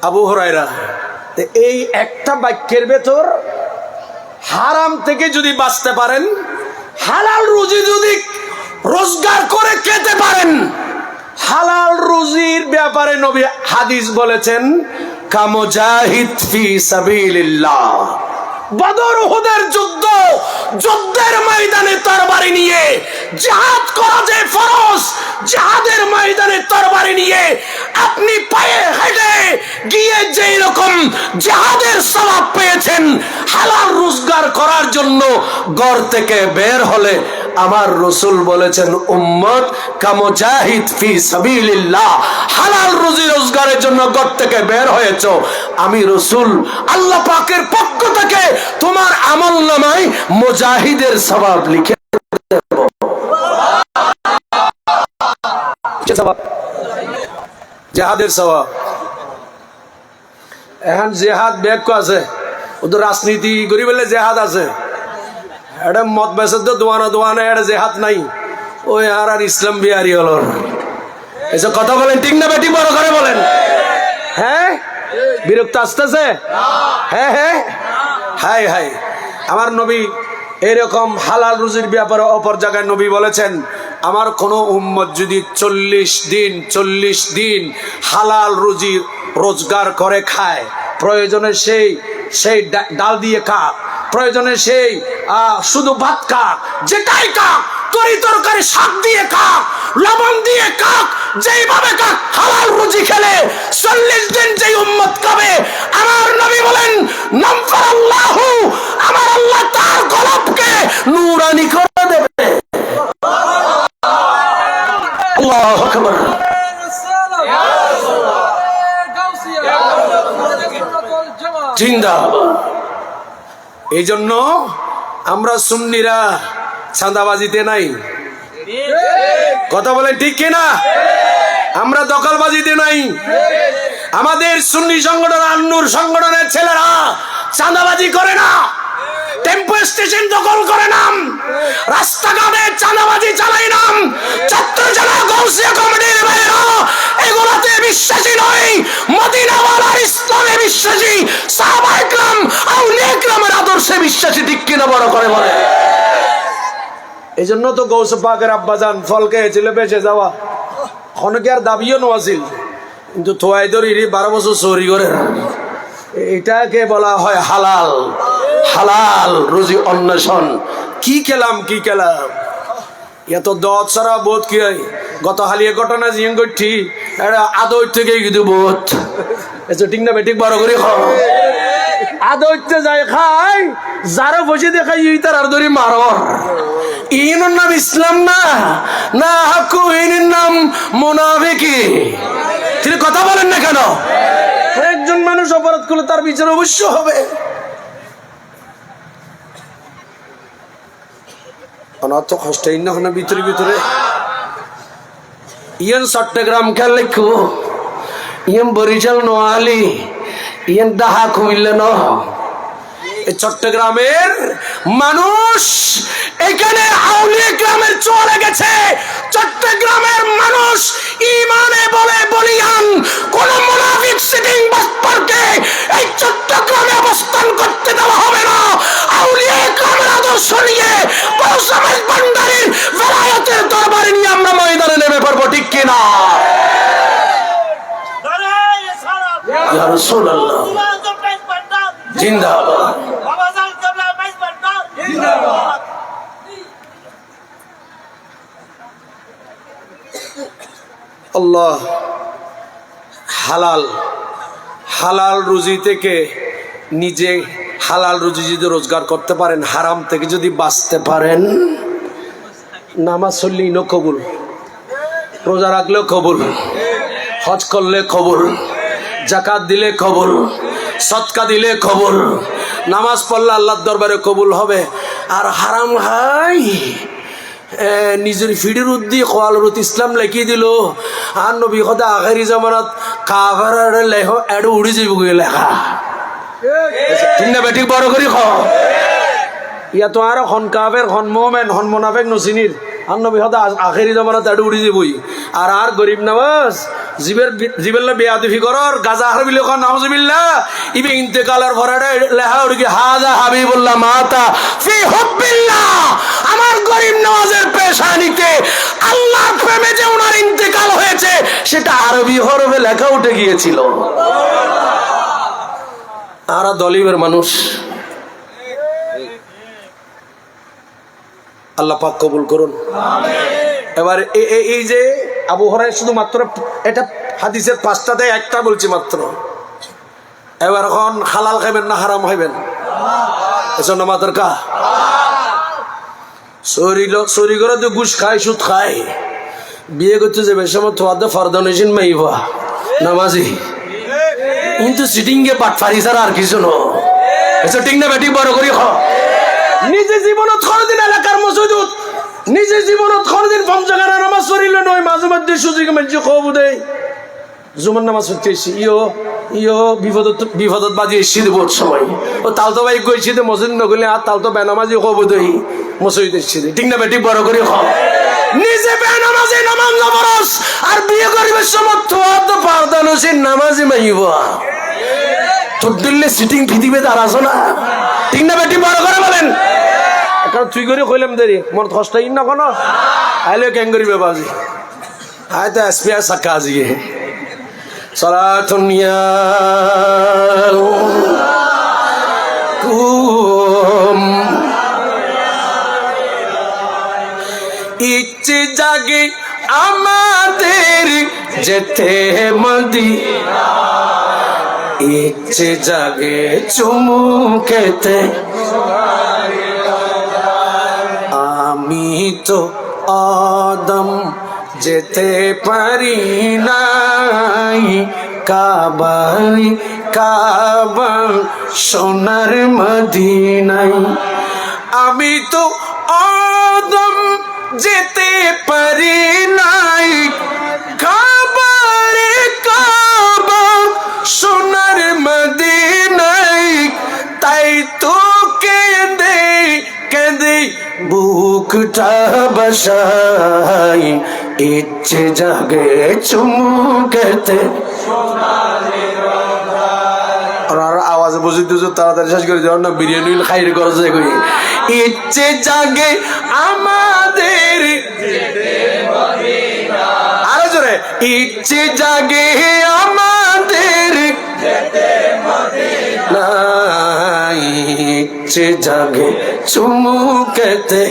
[SPEAKER 1] আবু হুরায়রা এই একটা বাক্যের ভেতর হারাম থেকে যদি বাঁচতে পারেন, হালাল রুজি যদি রোজগার করে খেতে পারেন, হালাল রুজির ব্যাপারে নবী হাদিস বলেছেন কামুজাহিদ ফি সাবিলিল্লাহ। বদর উহুদের যুদ্ধ, যুদ্ধের ময়দানে তরবারি নিয়ে জিহাদ করা যে ফরজ, জিহাদের ময়দানে তরবারি নিয়ে আপনি পায়ে হেঁটে গিয়ে যেই রকম জিহাদের সওয়াব পেয়েছেন, হালাল রোজগার করার জন্য ঘর থেকে বের হলে আমার রাসূল বলেছেন উম্মত কামুজাহিদ ফি সাবিলিল্লাহ, হালাল রুজি রোজগারের জন্য ঘর থেকে বের হয়েছো, আমি রাসূল আল্লাহ পাকের পক্ষ থেকে তোমার আমলনামায় মুজাহিদের সওয়াব লিখে দেব। জিহাদের সওয়াব। এখন জিহাদ ব্যাখ্যা আছে, ওদের রাজনীতি করি বলে জেহাদ আছে, এটা মত বেসে তো দোয়ানা দোয়ানা, এটা জেহাদ নাই। ওই আর ইসলাম বিহারি হল এসব কথা বলেন ঠিক না বেটি? বড় করে বলেন। হ্যাঁ বিরক্ত আসতেছে? হ্যাঁ হ্যাঁ হাই হাই। আমার নবী এরকম হালাল রুজির ব্যাপারে অপর জায়গায় নবী বলেছেন, আমার কোন উম্মত যদি 40 দিন হালাল রুজি রোজগার করে খায়, প্রয়োজনে সেই ডাল দিয়ে খাক, প্রয়োজনে সেই শুধু ভাত খাক, যেটাই খাক, তরি তরকারি শাক দিয়ে খাক, লবণ দিয়ে খাক, যেইভাবে খাক, হালাল রুজি খেলে 40 দিন যেই উম্মত খাবে, আমার নবী বলেন নামফারাল্লাহু, আমার আল্লাহ তার কলবকে নূরানি করে দেবে। আল্লাহু আকবার। জিন্দাবাদ। এই জন্য আমরা সুন্নিরা চাঁদাবাজিতে নাই। কথা বলেন ঠিক কিনা? আমরা দখলবাজিতে নাই। আমাদের সুন্নি সংগঠন আন্নুর সংগঠনের ছেলেরা চাঁদাবাজি করে না, টেম্পো স্টেশন দখল করে নাম, রাস্তাঘাটে চাঁদাবাজি চালাই নাম, ছাত্র জেলা গৌসিয়া কমিটির ভাইরা এগুলাতে বিশ্বাসী নয়, মদিনাওয়ালার ইসলামে বিশ্বাসী, সাহাবায়ে কেরাম আউলিয়া কেরামের আদর্শে বিশ্বাসী। ঠিক কিনা বড় করে বলে? এই জন্য তো গৌস পাকের আব্বাজান ফল খেয়েছিল বেঁচে যাওয়া, অনেকে আর দাবিও নোয়াছিল, কিন্তু থোয়াই ধরি 12 বছর চুরি করে। এটাকে বলা হয় হালাল, হালাল রুজি অন্বেষণ। কি খেলাম কি খেলাম, এত দত সারা বোধ কি হয় গত হালিয়ে ঘটনা জিয়ান করছি এটা আদৌ থেকে কিন্তু বোধ এসে ঠিক না বেঠিক বড় করে খাও আদৌতে যায় খাই যারা বসে দেখাই তার আর ধরে মারো ইনুর নাম ইসলাম না না হাকু ইনের নাম মুনাফিকি তিনি কথা বলেন না কেন একজন মানুষ অপরাধ করলে তার বিচার অবশ্য হবে অনাথ কষ্ট না ভিতরে ভিতরে ইয়ান চট্টগ্রাম খেয়াল লিখবো ইয়ান বরিশাল নোয়ালি ইয়ান ডাহা কুমিল্লা ন চট্টগ্রামের মানুষ এখানে আউলিয়া গ্রামের চলে গেছে চট্টগ্রামের মানুষ ইমানে বলে বলিয়ান কোন মুনাফিক সিটিং বাসপারকে এই চট্টগ্রামে অবস্থান করতে দেওয়া হবে না আউলিয়া গ্রামের আদর্শ নিয়ে পৌষমাস ভান্ডারীর বেলায়েতের দরবারে নিয়ে আমরা ময়দানে নেমে পড়বো ঠিক কিনা ইয়া রাসূলুল্লাহ জিন্দাবাদ আল্লাহ হালাল হালাল রুজি থেকে নিজে হালাল রুজি যদি রোজগার করতে পারেন হারাম থেকে যদি বাঁচতে পারেন নামাজ পড়লেই কবুল রোজা রাখলেও কবুল হজ করলে কবুল জাকাত দিলে কবুল সদকা দিলে কবুল নামাজ পড়লে আল্লাহর দরবারে কবুল হবে আর হারাম হাই নিজের ফিডের উদ্দি কোয়ালরুত ইসলাম লেখি দিল আর নবী খোদা আখেরি জামানাত কাভার লেখ এডু উড়ি যাইব লেখা ঠিক না বেঠিক বড় করি খ ইয়া তো আর খন কাফের খন মোমেন খন মোনাফেক নসিনির আর নবী খোদা আখেরি জামানাত এডু উড়ি যাবই আর গরিব নওয়াজ জিবেল্লা বেয়াদফি করর গাজা হারবিল খ নাউজুবিল্লাহ ইবে ইন্তেকালের ভরাডে লেখা উড়ি হাযা হাবিবুল্লাহ মাতা ফি হুব্বিল্লাহ আমার গরিব নওয়াজের পেশানিতে আল্লাহর প্রেমে যে ওনার ইন্তেকাল হয়েছে সেটা আরবি হরফে লেখা উঠে গিয়েছিল আর দলিবের মানুষ আল্লাহ পাক কবুল করুন এবার এই যে আবু হুরায়রা শুধুমাত্র এটা হাদিসের 5টা দেয় একটা বলছি মাত্র এবার এখন হালাল খাইবেন না হারাম খাইবেন এজন্য মাত্র কা চুরি করে তো ঘুষ খায় সুদ খায় বিয়ে করতে যাবে সময় তোমার ফরদা নইছেন মাইবা নামাজি কিন্তু সিটিং গে পাটফারি ছাড়া আর কিছু নো এসব ঠিক না বেটি বড় করি খ নিজে জীবনত কোনদিন এলাকার মসজিদত নিজে জীবনত কোনদিন পঞ্চগানা নামাজ পড়িলে নয় মাঝে মধ্যে সুযোগ মাঝে খবর দেয় জুমার নামাজ পড়তে এসছি ইয়ো বিপদত বাজি এসছি দেবর সময় ও তাল তো ভাই গেছি মসজিদ নগলে আর তাল তো বেনামাজি খবর দেই মসজিদ এসছি ঠিক না বেটি বড় করে খ নিজে বেনামাজি নামাজ নবরস আর বিয়ে করিবার সময় তো পারদান হোসেন নামাজি মাইব তোর দিল্লে সিটিং পৃথিবীতে আর আসো না ঠিক না বেটি বড় করে বলেন এখন তুই করে কইলাম দেরি মন কষ্ট না কোনো আইলে কেন করিবে বাজি আয় তো এসপিআর সাক্কা আজিয়ে সালাতুনিয়া কুম ইচ্ছে জাগে আমাদের যেতে মদিনা ইচ্ছে জাগে চুমু খেতে আমি তো আদম যেতে পারি নাই কাবা সোনার মদিনাই আমি তো আদম যেতে পারি নাই কাবা সোনার মদিনাই তাই তো কেঁদে বুকটা বসাই ইচ্ছে জাগে চুমু খেতে আওয়াজ বুঝি দুজো তাড়াতাড়ি শেষ করে দেওয়ার না বিরিয়ানি খাইরে করছে কই ইচ্ছে জাগে আমাদের আরো জোরে ইচ্ছে জাগে আমাদের ইচ্ছে জাগে চুমু খেতে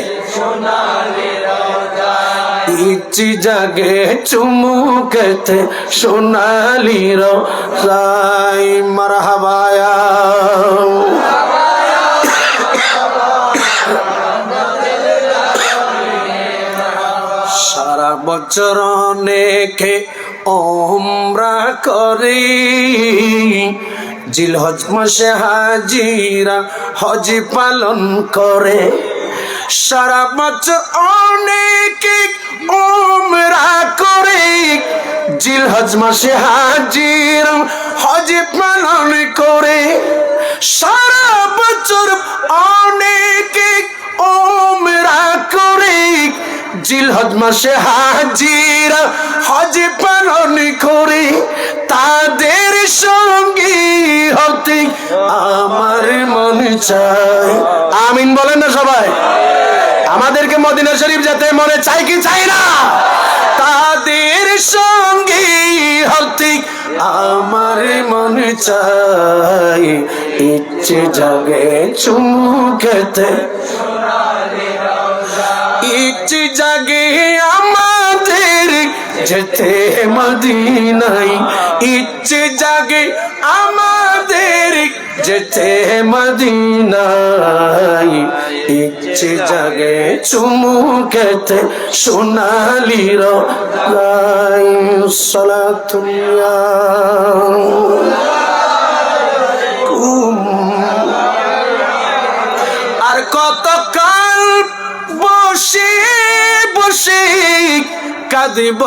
[SPEAKER 1] ইচ্ছি জাগে চুমুকেতে সোনালি রোজাই মারহাবায়া সারা বছর অনেকে ওমরা করি জিলহজ মাসে হাজিরা হজ পালন করে সারা বছর অনেকে ওমরা করে জিলহজ মাসে হাজিরা হজ পালন করে সারা বছর অনেকে ওমরা করে জিলহজ মাসে হাজিরা হজ পালন করে তাদের সঙ্গী হতে আমার মন চায় আমিন বলেন না সবাই আমাদেরকে মদিনা শরীফ যেতে মনে চাই কি চাই না তাদের সঙ্গী হতে আমার মন চাই ইচ্ছে জাগে চুমুকেতে ইচ্ছে জাগে আমাদের যেতে মদিনায় ইচ্ছে জাগে আমাদের যেতে মদিনায় ইচ্ছে জাগে চুমুকেতে সোনালি রোজাই আর কত কাল বসে বসে কাঁদিব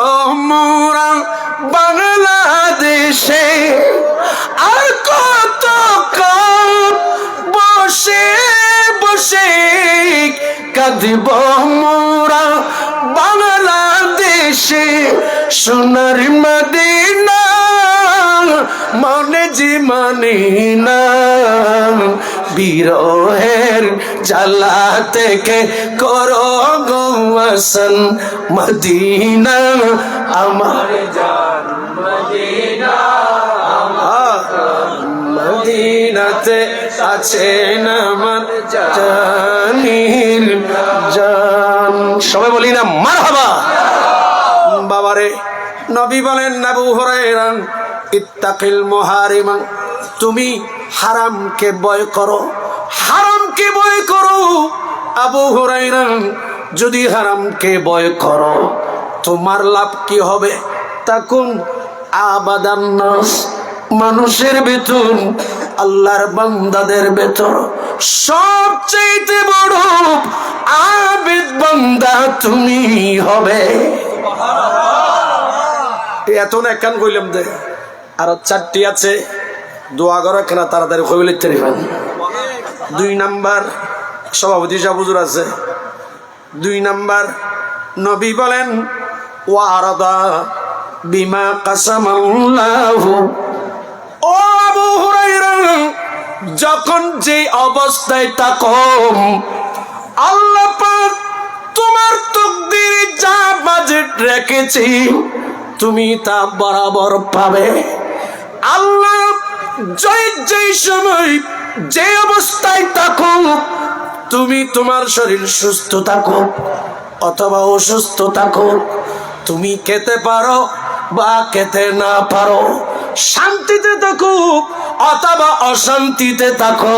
[SPEAKER 1] মোরা বাংলাদেশে আর কত কাল বসে বসে কাঁদিব মোরা বাংলাদেশে সোনার মদিনা মনে জি মানি না বিরহের জ্বালা থেকে করো গো ওয়াসন মদিনা আমার জান মদিনা মদিনাতে আছেন আমার জানির জান সবাই বলি না মারহাবা বাবারে নবী বলেন আবু হুরায়রা ইত্তাকিল মুহারিমা তুমি হারামকে ভয় করো হারামকে ভয় করো আবু হুরায়রা যদি হারামকে ভয় করো তোমার লাভ কি হবে তাকুন আবাদান নাস মানুষের বেতন আল্লাহর বান্দাদের বেতন সবচেয়ে বড় আবেদ বান্দা তুমি হবে এত না কেন কইলাম দে আরো 4টি আছে দোয়া করো কেনা তাড়াতাড়ি কই লিখতে দিবেন 2 নাম্বার সভাপতি সাহেব হুজুর আছে 2 নাম্বার নবী বলেন ওয়ারাদা বিমা কাসামাল্লাহু ও আবু হুরায়রা যখন যে অবস্থায় থাকো আল্লাহ পাক তোমার তাকদীরে যা বাজেট রেখেছি তুমি তা বরাবর পাবে আল্লাহ যে সময় যে অবস্থায় থাকো তুমি তোমার শরীর সুস্থ থাকো অথবা অসুস্থ থাকো তুমি খেতে পারো বা খেতে না পারো শান্তিতে থাকো অথবা অশান্তিতে থাকো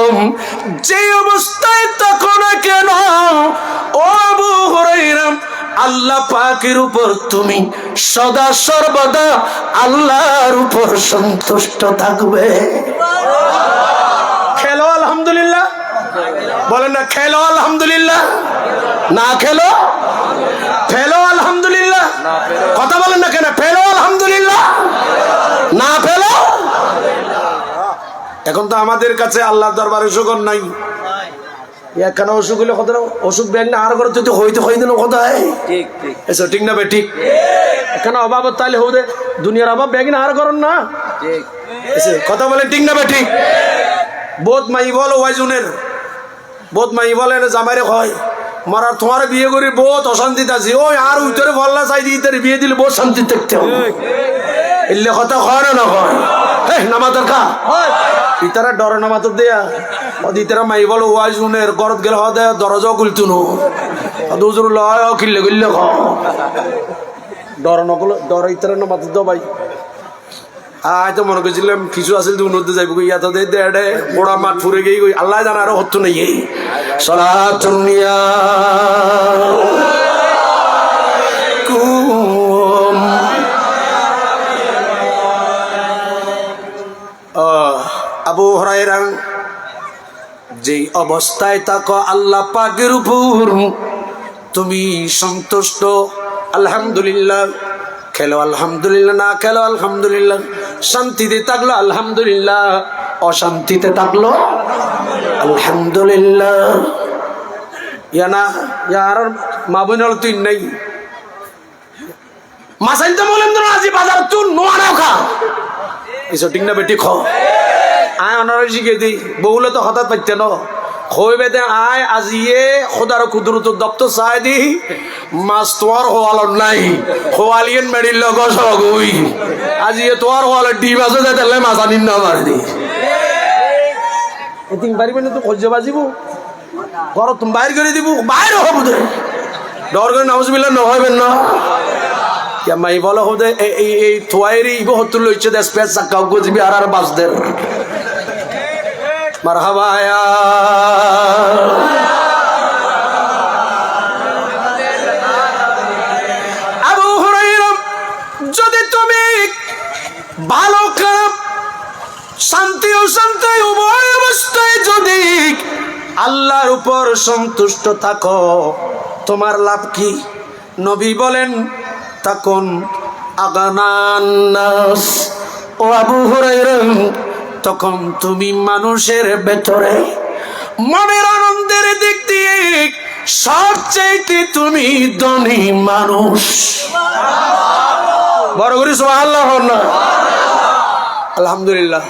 [SPEAKER 1] যে অবস্থায় থাকো না কেন ও আবু হুরায়রা আল্লাহ পাকের উপর তুমি সদা সর্বদা আল্লাহর উপর সন্তুষ্ট থাকবে খেলো আলহামদুলিল্লাহ বলেন না খেলো আলহামদুলিল্লাহ না খেলো ফেলো আলহামদুলিল্লাহ কথা বলেন না কেন ফেলো আলহামদুলিল্লাহ না ফেলো এখন তো আমাদের কাছে আল্লাহর দরবারে সুগন নাই এখানে অসুখ হইলে কত অসুখ ব্যাগ না আর করে তুই তো হইতে হইতে না কোথায় ঠিক ঠিক এসো ঠিক না বে ঠিক এখানে অভাব তাহলে হতে দুনিয়ার অভাব ব্যাগ না আর করেন না ঠিক এসে কথা বলেন ঠিক না বে ঠিক বোধ মাই বলো ওয়াইজুনের বোধ মাই বলে জামাইরে হয় মারার তোমার বিয়ে করে বহুত অশান্তিতে আছে ওই আর উত্তরে বললা চাই দিয়ে তার বিয়ে দিলে বহুত শান্তি দেখতে হবে এলে কথা হয় না হয় হ্যাঁ নামাজ দরকার ইতারা ডর নামাজ দেয়া ইতারা মাই বলো ওয়াইজুনের গরত গেলে হয় দরজাও খুলতুনো হুজুর লয় কিল্লে কিল্লে খ ডর নকল ডর ইতারে না মাত ভাই আয় তো মনে করছিলাম কিছু আছে উন্নতি যাইব ইয়াতে দে বড়া মাঠ ফুরে গিয়ে আল্লাহ জানা আরো হতো নাই সলাতুনিয়া আবু হুরায়রা যে অবস্থায় থাকো আল্লাহ পাকের উপর তুমি সন্তুষ্ট আলহামদুলিল্লাহ খেলো আলহামদুলিল্লাহ না খেলো আলহামদুলিল্লাহ শান্তিতে থাকলো আলহামদুলিল্লাহ অশান্তিতে থাকলো আলহামদুলিল্লাহ ইয়ানা ইয়ার মা বোনের তুই নেই মাসাইল তো বলেন তো আজি বাজার তুই নোয়া খা এসব ঠিক না বেটি খ আয় অনারে শিখে দিই বউলে তো হঠাৎ পাইতে ন খই বেদে আয় আজিয়ে খোদার কুদরত দপ্তর চাই দি মাছ তোমার হওয়াল নাই হওয়ালিয়েন মেডির লগ সগুই আজিয়ে তোমার হওয়াল ডিম আছে তাহলে মাছ আনিন না মারি দি এদিন পারিবে না তো খোঁজ বাজিব ঘর তুমি বাইর করে দিব বাইরে হব ডর করে নাউজুবিল্লাহ নহবেন না মাই বলো হতে এই থোয়াইরি ইবো হতুল লইছে দেশ পেছ চাকাও গজিবি আর বাসদের মারহাবা ইয়া আবু হুরায়রা যদি তুমি ভালো খারাপ শান্তি অশান্তি উভয় অবস্থায় যদি আল্লাহর উপর সন্তুষ্ট থাকো তোমার লাভ কি নবী বলেন তখন আগানান নাস ও আবু হুরায়রা তখন তুমি মানুষের ভেতরে মনের আনন্দের দিক দিয়ে সবচেয়ে তুমি ধনী মানুষ বড় করে সুবহানাল্লাহ না আলহামদুলিল্লাহ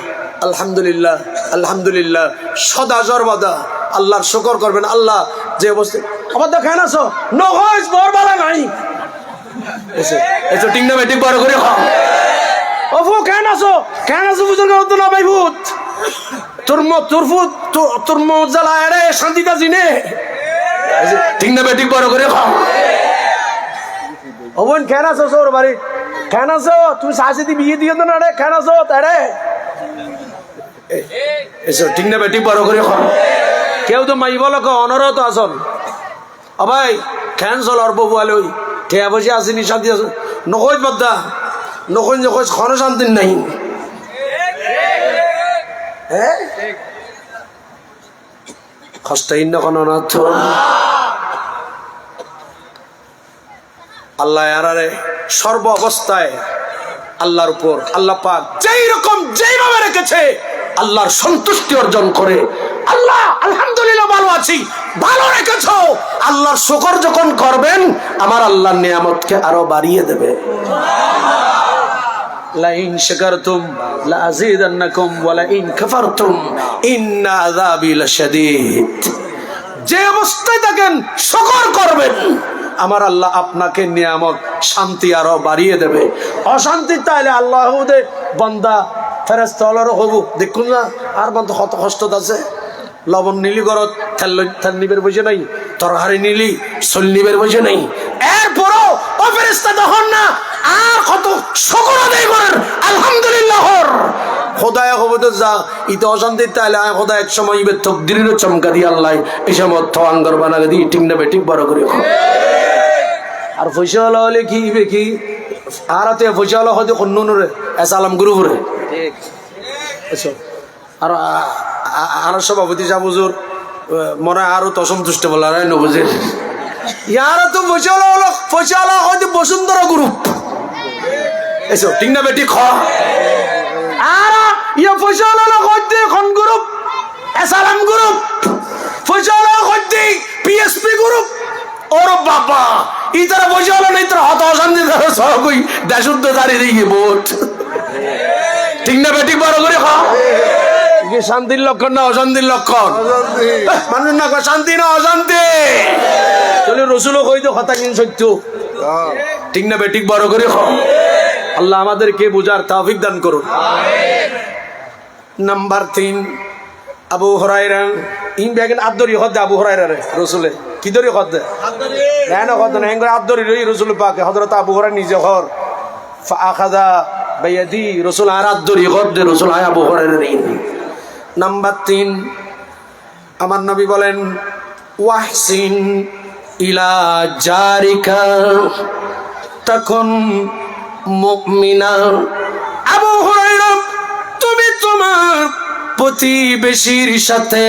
[SPEAKER 1] আলহামদুলিল্লাহ আলহামদুলিল্লাহ সদা সর্বদা আল্লাহর শুকর করবেন আল্লাহ যে অবস্থায় আবার দেখেন আছো নহজ বরবালা নাই এসো ঠিক না বেটি বড় করে খাও অফু কেন আছো বুঝুন তো না ভাই ভূত তোর মজ্জালা রে শান্তিটা জিনে ঠিক না বেটি বড় করে খাও অবন কেন আছো সোর বাড়ি কেন আছো তুমি শাশুড়ি বিয়ে দিয়ে তো না রে কেন আছো তারে এসো ঠিক না বেটি বড় করে খাও কেউ তো মাই বলো অনরত আসন ও ভাই ক্যান্সল আর বউ আলোই ঠেয়া বসে আসেনি শান্তি আছে নকজ বাদ্দা নকজ নকজ খন শান্তি নাই কষ্টহীন নখন অনাথ আল্লাহ আরে সর্ব অবস্থায় আল্লাহর উপর আল্লাহ পাক যেই রকম যেইভাবে রেখেছে আল্লাহর সন্তুষ্টি অর্জন করে আল্লাহ আলহামদুলিল্লাহ ভালো আছি ভালো রেখেছো আল্লাহর শুকর যখন করবেন আমার আল্লাহর নিয়ামতকে আরো বাড়িয়ে দেবে লাইন শাকারতুম লাযীদান্নাকুম ওয়া লাইন কাফারতুম ইন্না আযাবি লাশাদীদ যে অবস্থায় থাকেন শুকর করবেন আমার আল্লাহ আপনাকে নিয়ামত শান্তি আরো বাড়িয়ে দেবে অশান্তি তাইলে আল্লাহ দে বান্দা ফেরেশতা হলো হবু দেখুন না আর বান্দা কত কষ্ট আছে লবণ নিলি গরত তেল নিবের বসে নাই তরকারি নিলি চল নিবের বসে নাই এরপরও ও ফেরেশতা তখন না আর কত শুকর আদায় করেন আলহামদুলিল্লাহ খোদায় হবতে যা ইতে অশান্তি তাইলে খোদা এক সময় ইবে তকদিরের চমকা দিয়ে আল্লাহ এই সময় আঙ্গর বানাকে দিয়ে ঠিক না বেঠিক বড় করে আর পয়সা হলে কি ইবে কি আর পয়সা হলে হয়তো কন্যরে এসালাম গুরুপুরে আর আর সভাপতি সাহেব হুজুর মনে আরো তো অসন্তুষ্ট বলা হয় নবুঝে ইয়ারও তো পয়সা হয়তো বসুন্ধরা গ্রুপ এসো ঠিক না বেটি খ আর ইয়া পয়সা হয়তো এখন গ্রুপ এসালাম গ্রুপ পয়সা হয়তো পিএসপি গ্রুপ ওর বাবা ইতারা পয়সা হলো না ইতারা হত অশান্তি ধরো সবই দেশুদ্ধ দাঁড়িয়ে দিয়ে ভোট ঠিক না বেটি বড় করে খ শান্তির লক্ষণ না অশান্তির লক্ষণ মানুষ না শান্তি না অশান্তি তাহলে রসুলও কই তো কথা কিন সত্য ঠিক না বেটিক বড় করে খ আল্লাহ আমাদেরকে বুঝার তৌফিক দান করুন নাম্বার 3 আবু হুরায়রা ইন বেগেন আদরি হদ আবু হুরায়রা রে রসুলে কি দরি হদ না হদ না এঙ্গরে আদরি রই রসুল পাকে হযরত আবু হুরায়রা নিজে হর ফাআখাযা বিয়াদি রসুল আর আদরি হদ রসুল আয় আবু হুরায়রা রে। নাম্বার 3 আমার নবী বলেন ওয়াহসিন ইলা জারিকা তখন মুমিনা। আবু হুরায়রা তুমি তোমার প্রতিবেশীর সাথে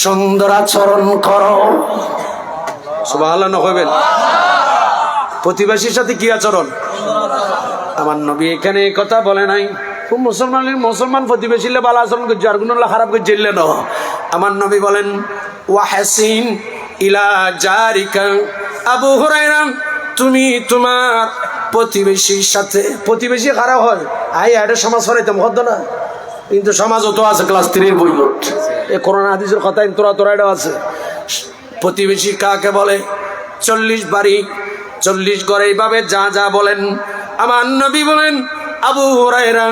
[SPEAKER 1] সুন্দর আচরণ করো। সুবহানাল্লাহ নকবেন। প্রতিবেশীর সাথে কি আচরণ? আমার নবী এখানে কথা বলে নাই মুসলমান প্রতিবেশীলে ভালো আচরণ করছে আর গুণাল্লাহ খারাপ করছে না। আমার নবী বলেন ওয়াহসিন ইলা জারিকা। আবু হুরায়রা তুমি তোমার প্রতিবেশীর সাথে, প্রতিবেশী খারাপ হয় এটা সমাজ সরাইতাম হতো না, কিন্তু সমাজও তো আছে ক্লাস 3 বই এই করোনা হাদিসের কথা তোরা এটাও আছে। প্রতিবেশী কাকে বলে? 40 বাড়ি 40 ঘরে এইভাবে যা যা বলেন। আমার নবী বলেন আবু হুরায়রা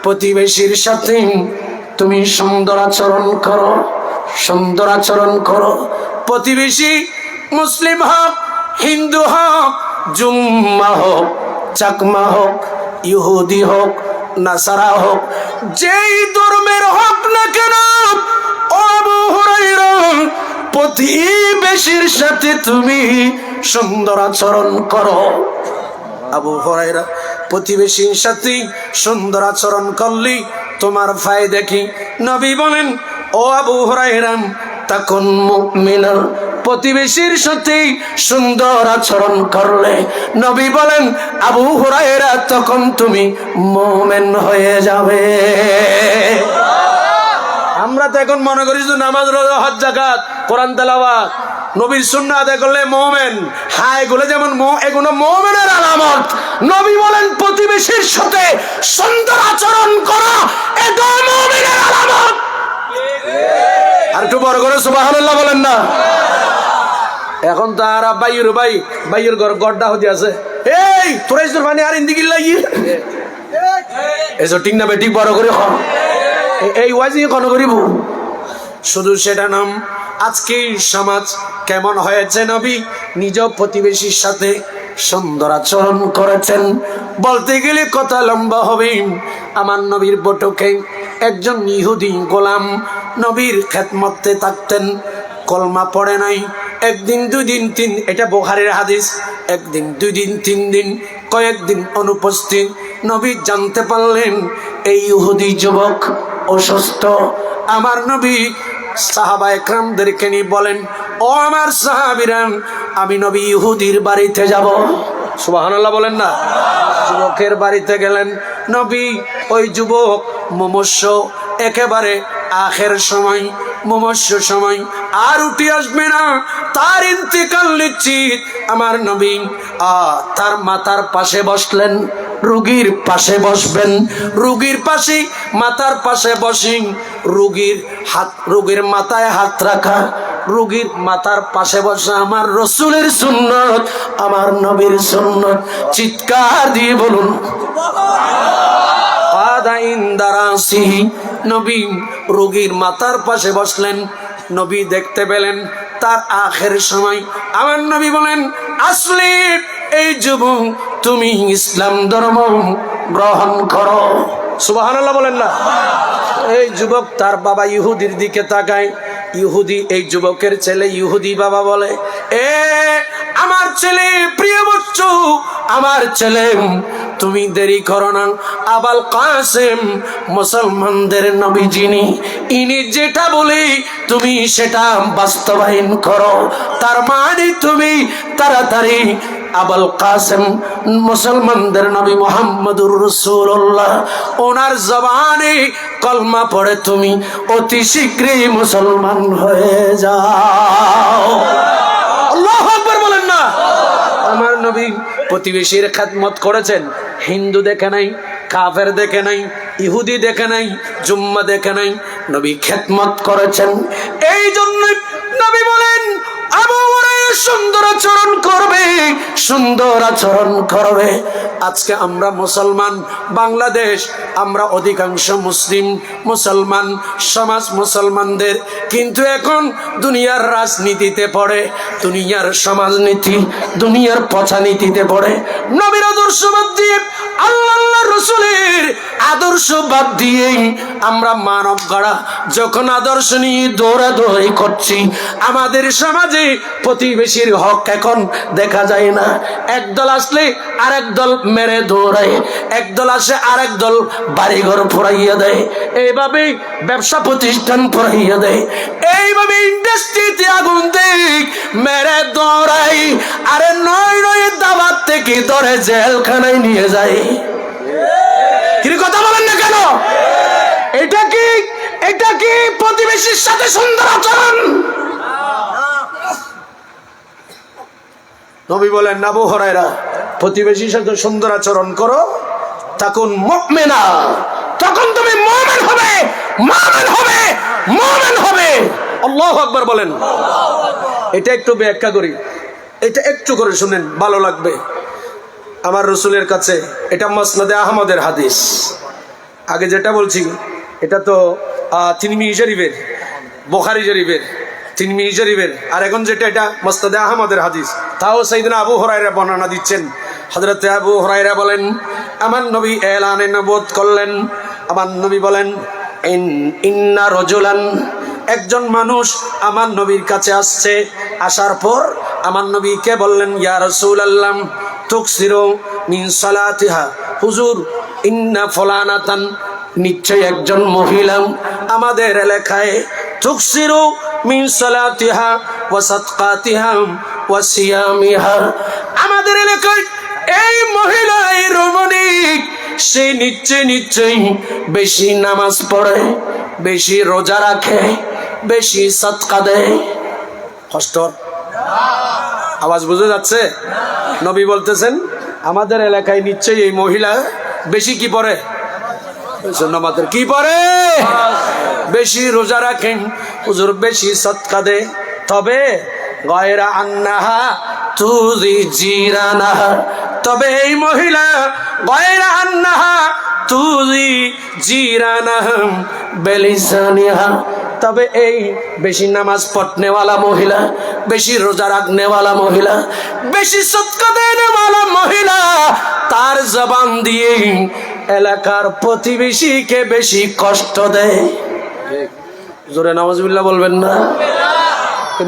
[SPEAKER 1] প্রতিবেশীর সাথে তুমি সুন্দর আচরণ করো, সুন্দর আচরণ করো। প্রতিবেশী মুসলিম হোক, হিন্দু হোক, জুম্মা হোক, চাকমা হোক, ইহুদি হোক, নাসারা হোক, যেই ধর্মের হোক না কেন, আবু হুরায়রা প্রতিবেশীর সাথে তুমি সুন্দর আচরণ করো। আবু হুরায়রা প্রতিবেশীর সাথে সুন্দর আচরণ করলি তোমার ফায়দা কি? নবী বলেন ও আবু হুরায়রা তখন মুমিনা। প্রতিবেশীর সাথে সুন্দর আচরণ করলে নবী বলেন আবু হুরায়রা তখন তুমি মুমিন হয়ে যাবে। আমরা তো এখন মনে করি শুধু নামাজ রোজা হজ যাকাত কোরআন তেলাওয়াত নবীর সুন্নাহ আদায় করলে মুমিন। হ্যাঁ এগুলো যেমন এগুলো মুমিনের আলামত। নবী বলেন প্রতিবেশীর সাথে সুন্দর আচরণ করা এটা মুমিনের আলামত। আর একটু বড় করে সুবহানাল্লাহ বলেন না। এখন তার বাইয়ের গড়টা হতে আছে এই তোরা ইসুর মানে আর ইন্দি গিল লাগি এসব ঠিক না বেঠিক বড় করে এই ওয়াজি কোন করিব শুধু সেটা নাম। আজকে সমাজ কেমন হয়েছে? নবী নিজ প্রতিবেশীর সাথে সুন্দর আচরণ করেছেন। বলতে গেলে কথা লম্বা হবে। আমার নবীর বটকে একজন ইহুদি গোলাম নবীর খেদমতে থাকতেন, কলমা পড়ে নাই। একদিন 2 দিন 3, এটা বুখারীর হাদিস। একদিন 2 দিন 3 দিন কয়েকদিন অনুপস্থিত। নবী জানতে পারলেন এই ইহুদি যুবক অসুস্থ। আমার নবী সাহাবা একরামদেরকে নিয়ে বলেন ও আমার সাহাবীরা আমি নবী ইহুদির বাড়িতে যাব। সুবহানাল্লাহ বলেন না। যুবকের বাড়িতে গেলেন। নবী ওই যুবক মুমূর্ষ, একেবারে আখের সময়, মুমূর্ষ সময়, আর উঠে আসবে না, তার ইন্তেকাল নিশ্চিত। আমার নবী তার মাথার পাশে বসলেন। রোগীর পাশে বসবেন, রোগীর পাশে মাথার পাশে বসেন। রোগীর মাথায় হাত রাখা, রোগীর মাথার পাশে বসা আমার রসুলের সুন্নত, আমার নবীর সুন্নত। চিৎকার দিয়ে বলুন নবী রোগীর মাথার পাশে বসলেন। নবী দেখতে পেলেন তার আখের সময়। আমার নবী বলেন আসলে এই যুবক তুমি ইসলাম ধর্ম গ্রহণ করো। সুবহানাল্লাহ বলেন না। এই যুবক তার বাবা ইহুদির দিকে তাকায়। ইহুদি এই যুবকের ছেলে ইহুদি বাবা বলে এ আমার ছেলে, প্রিয় বচ্চু আমার ছেলে, তুমি দেরি করো না। আবুল কাসেম মুসলমানদের নবী যিনি, ইনি যেটা বলে তুমি সেটা বাস্তবায়ন করো। তার মানে তুমি তাড়াতাড়ি আবুল কাসেম মুসলমানদের নবী মুহাম্মদুর রাসূলুল্লাহ ওনার জবানে কলমা পড়ে তুমি অতি শীঘ্রই মুসলমান হয়ে যাও। আল্লাহু আকবার বলেন না। আমার নবী প্রতিবেশীর খেদমত করেছেন। হিন্দু দেখে নাই, কাফের দেখে নাই, ইহুদি দেখে নাই, জুম্মা দেখে নাই, নবী খেদমত করেছেন। এই জন্য নবী বলেন আবু হুরায়রা সুন্দর আচরণ করবে, সুন্দর আচরণ করবে। আজকে আমরা মুসলমান, বাংলাদেশ, আমরা অধিকাংশ মুসলিম মুসলমান সমাজ, মুসলমানদের কিন্তু এখন দুনিয়ার রাজনীতিতে পড়ে, দুনিয়ার সমাজনীতি, দুনিয়ার পচা নীতিতে পড়ে। নবীর আদর্শ বাদ দিয়ে, আল্লাহ রসুলের আদর্শ বাদ দিয়েই আমরা মানব গড়া যখন আদর্শ নিয়ে দৌড়াদৌড়ি করছি, আমাদের সমাজে প্রতিবেশীর হক এখন দেখা যায় না। একদল আসলে আরেক দল মেরে দৌড়ায়, একদল আসে আরেক দল বাড়িঘর পোড়াইয়া দেয়, এইভাবেই ব্যবসা প্রতিষ্ঠান পোড়াইয়া দেয়, এইভাবে ইন্ডাস্ট্রিতে আগুন দেয়, মেরে দৌড়াই, আরে নয় নয় দাবাত থেকে ধরে জেলখানায় নিয়ে যায়। কি কথা বলেন না কেন? এটা কি প্রতিবেশীর সাথে সুন্দর আচরণ? নবী বলেন, আবু হুরায়রা, প্রতিবেশীর সাথে সুন্দর আচরণ করো, তখন মুমিনা, তখন তুমি মুমিন হবে, মুমিন হবে, মুমিন হবে। আল্লাহু আকবার বলেন। এটা একটু ব্যাখ্যা করি, এটা একটু করে শুনেন, ভালো লাগবে। আমার রসুলের কাছে, এটা মুসনাদে আহমদের হাদিস। আগে যেটা বলছি এটা তো তিরমিজি শরীফের, বুখারী শরীফের, তিরমিজি শরীফের, আর এখন যেটা এটা মুসনাদে আহমদের হাদিস। তাও সাইয়েদনা আবু হুরায়রা বর্ণনা দিচ্ছেন। হযরত আবু হুরায়রা বলেন, আমার নবী এলানে নবুয়ত করলেন। আমার নবী বলেন, ইন্না রাজুলান, একজন মানুষ আমার নবীর কাছে আসছে। আসার পর আমার নবীকে বললেন, ইয়া রাসূলুল্লাহ, তুকসিরু মিন সালাতিহা, হুজুর, ইন্না ফুলানাতান, নিশ্চয় একজন মহিলা আমাদের এলাকায়, তুকসিরু মিন সালাতিহা ওয়া সাদকাতিহা ওয়া সিয়ামিহা, আমাদের এলাকায় এই মহিলা, এই রমণী, সে নিশ্চয়ই বেশি নামাজ পড়ে, বেশি রোজা রাখে, বেশি সাদকা দেয়। কষ্ট আওয়াজ বুঝে যাচ্ছে? নবী বলতেছেন, আমাদের এলাকায় নিশ্চয়ই এই মহিলা বেশি কি পড়ে, নামাজের কি পড়ে, বেশি রোজা রাখেন, হুজুর বেশি সাদকা দেয়। তবে গায়রা আন্নাহা তুজি জিরানাহা, তবে এই মহিলা গায়রা আন্নাহা তুজি জিরানাহা বিলিসানিহা, তবে এই বেশি নামাজ পড়নেওয়ালা মহিলা, বেশি রোজা রাখনেওয়ালা মহিলা, বেশি সাদকা দেনেওয়ালা মহিলা, তার জবান দিয়ে এলাকার প্রতিবেশীকে বেশি কষ্ট দেয়। জোরে নাউজুবিল্লাহ বলবেন না?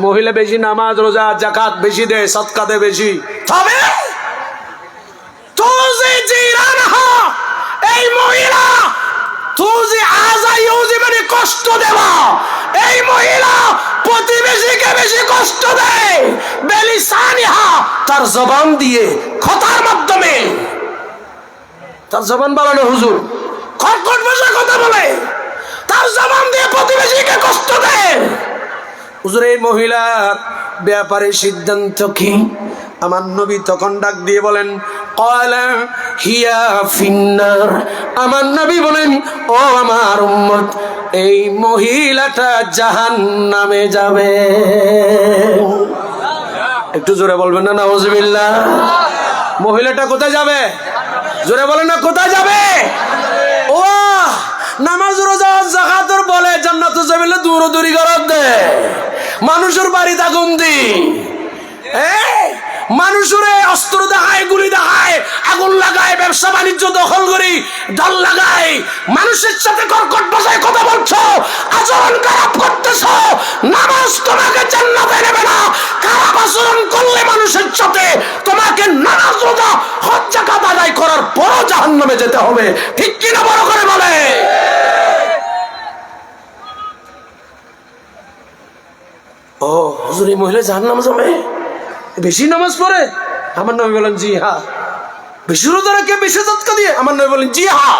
[SPEAKER 1] মহিলা বেশি নামাজ রোজা যাকাত বেশি দেয়, সাদকা দেয় বেশি, তবে তুজি জিরানহা, এই মহিলা তুজি আযা ইউজিবানি, কষ্ট দেওয়া, এই মহিলা প্রতিবেশীকে বেশি কষ্ট দেয়, বিলিসানিহা, তার জবান দিয়ে, কথার মাধ্যমে। তার জবান বাড়ানো, হুজুর কর্কট ভাষায় কথা বলে, তার জবান দিয়ে প্রতিবেশীকে কষ্ট দেয়। হুজুর এই মহিলার ব্যাপারে সিদ্ধান্ত কি? আমার নবী তখন ডাক দিয়ে বলেন, ক্বালা হিয়া ফিন্নার, আমার নবী বলেন, ও আমার উম্মত, এই মহিলাটা জাহান্নামে যাবে। একটু জোরে বলবেন না নাউজুবিল্লাহ? মহিলাটা কোথায় যাবে? জোরে বলেন না, কোথায় যাবে? ও নামাজ রোজা যাকাতর বলে জান্নাতে যাবে, দূরদূরি করত দে, মানুষের বাড়ি আগুন দি, মানুষের অস্ত্র দেখায়, গুলি দেখায়, আগুন লাগায়, ব্যবসা বাণিজ্য দখল করি, দল লাগায়, মানুষের সাথে কর্কট ভাষায় কথা বলছো, আচরণ খারাপ করতেছো, নামাজ তোমাকে জান্নাতে নেবে না। খারাপ আচরণ করলে মানুষের সাথে তোমাকে নামাজ রোজা হজ যাকাত আদায় করার পরও জাহান্নামে যেতে হবে। ঠিক কিনা বড় করে বলে? ও হুজুর, এই মহিলা জাহান্নামে যাবে, বেশি নামাজ পড়ে? আমার নবী বলেন, জি হ্যাঁ। বেশি রোজা রাখে, বেশি সাদকা দিয়ে? আমার নবী বলেন, জি হ্যাঁ।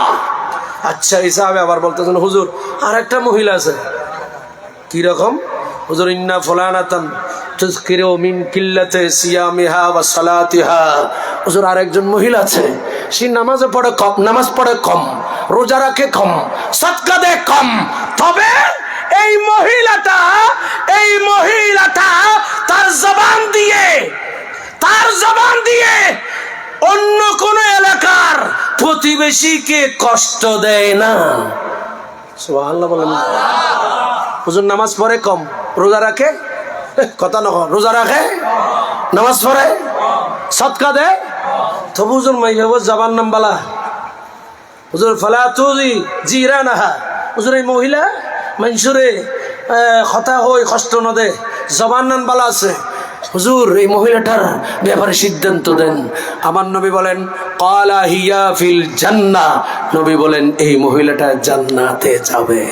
[SPEAKER 1] আচ্ছা, এই সাহাবে আবার বলতেছেন, হুজুর আর একটা মহিলা আছে। কি রকম? হুজুর, ইন্না ফুলানাতান তুযকিরু মিন কিল্লাতি সিয়ামিহা ওয়া সালাতিহা, হুজুর আরেকজন মহিলা আছে, সে নামাজ পড়ে কম, রোজা রাখে কম, সাদকা দেয় কম, তবে এই মহিলাটা তার জবান দিয়ে অন্য কোন এলাকার প্রতিবেশীকে কষ্ট দেয় না। সুবহানাল্লাহ বলেন। হুজুর নামাজ পড়ে কম, রোজা রাখে, কথা নয়, রোজা রাখে, নামাজ পড়ে, সদকা দেয়, তবু হুজুর মাইয়াবো জবান নাম বালা। হুজুর ফালা তুজি জিরানাহা, হুজুর এই মহিলা মানুষরে কথা হই কষ্ট ন দে, জবান নাম বালা আছে। হুজুর এই মহিলাটার ব্যাপারে সিদ্ধান্ত দেন। আমার নবী বলেন ক্বালা হিয়া ফিল জান্নাহ, নবী বলেন এই মহিলাটা জান্নাতে যাবে।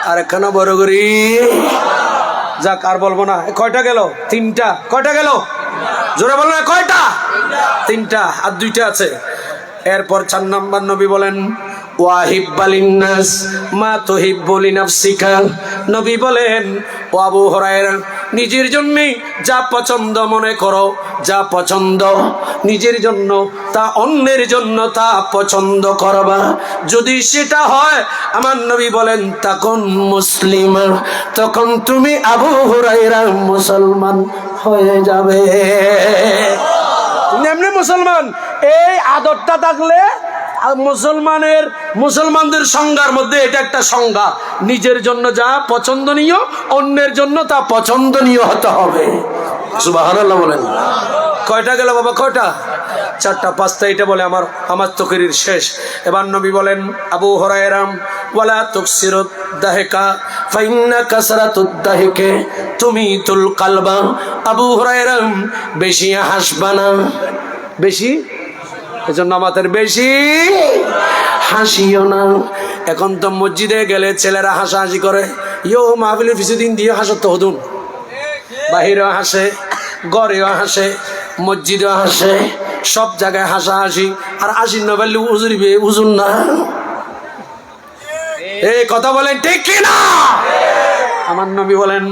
[SPEAKER 1] আর একখানা বড় করি যাক, আর বলবো না। কয়টা গেল? 3টা। কয়টা গেল? জোরে বলো না, কয়টা? 3টা, আর 2টা আছে। এরপর 4 নম্বর নবী বলেন ওয়াহিব্বালিন্নাস মা তুহিব্বু লিনাফসিকা, নবী বলেন ও আবু হুরায়রা, নিজের জন্য যা পছন্দ মনে করো, যা পছন্দ নিজের জন্য তা অন্যের জন্য তা পছন্দ করবা। যদি সেটা হয়, আমার নবী বলেন তখন মুসলিম, তখন তুমি আবু হুরায়রা মুসলমান হয়ে যাবে। এমনি মুসলমান, এই আদরটা থাকলে মুসলমানদের সংজ্ঞার মধ্যে এটা একটা সংজ্ঞা। নিজের জন্য যা পছন্দনীয় অন্যের জন্য তা পছন্দনীয় হতে হবে। সুবহানাল্লাহ বলেন। কয়টা গেল বাবা? কয়টা? 4টা, 5টা। এটা বলে আমার তকরীর শেষ। এবার নবী বলেন আবু হুরায়রা ওয়ালা তুকসিরুদ দাহিকা ফাইন্না কাসরাতুদ দাহিকে তুমিতুল কালবা। আবু হুরায়রা বেশি হাসবা না, বেশি, এজন্য আমাদের বেশি হাসিও না। এখন তো মসজিদে গেলে ছেলেরা হাসাহাসি করে, ইয়ো মাহফিলের কিছুদিন দিয়ে হাসত তো হদুন, বাহিরেও হাসে, ঘরেও হাসে, মসজিদেও হাসে, সব জায়গায় হাসাহাসি। আর আসিন না পারলে উজুরিবে, উজুন না। এই কথা বলেন ঠিক কি না? আমার নবী বলেন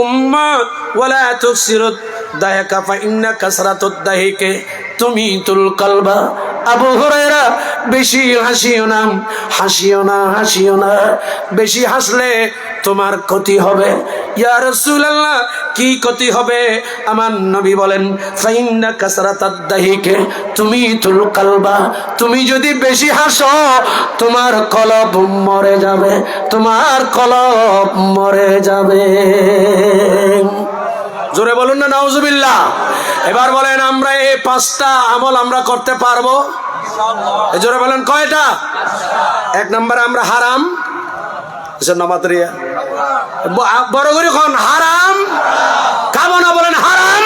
[SPEAKER 1] উম্মাত ওয়ালা তুকসিরুদ দাহিকা ফাইন্না কাসরাতুদ দাহিকে তুমিতুল কালবা। আবু হুরায়রা বেশি হাসিও না, হাসিও না, হাসিও না, বেশি হাসলে তোমার ক্ষতি হবে। ইয়া রাসূলুল্লাহ, কি ক্ষতি হবে? আমার নবী বলেন ফাইন্না কাসরাতাদ দাহিকে তুমিতুল কালবা। তুমি যদি বেশি হাসো তোমার কলব মরে যাবে, তোমার কলব মরে যাবে। জোরে বলুন না নাউজুবিল্লাহ। এবার বলেন আমরা এই 5টা আমল আমরা করতে পারবো ইনশাআল্লাহ। জোরে বলেন কয়টা? 1 নম্বর আমরা হারাম নামাতরিয়া বড় করে কোন হারাম খাবো না, বলেন হারাম।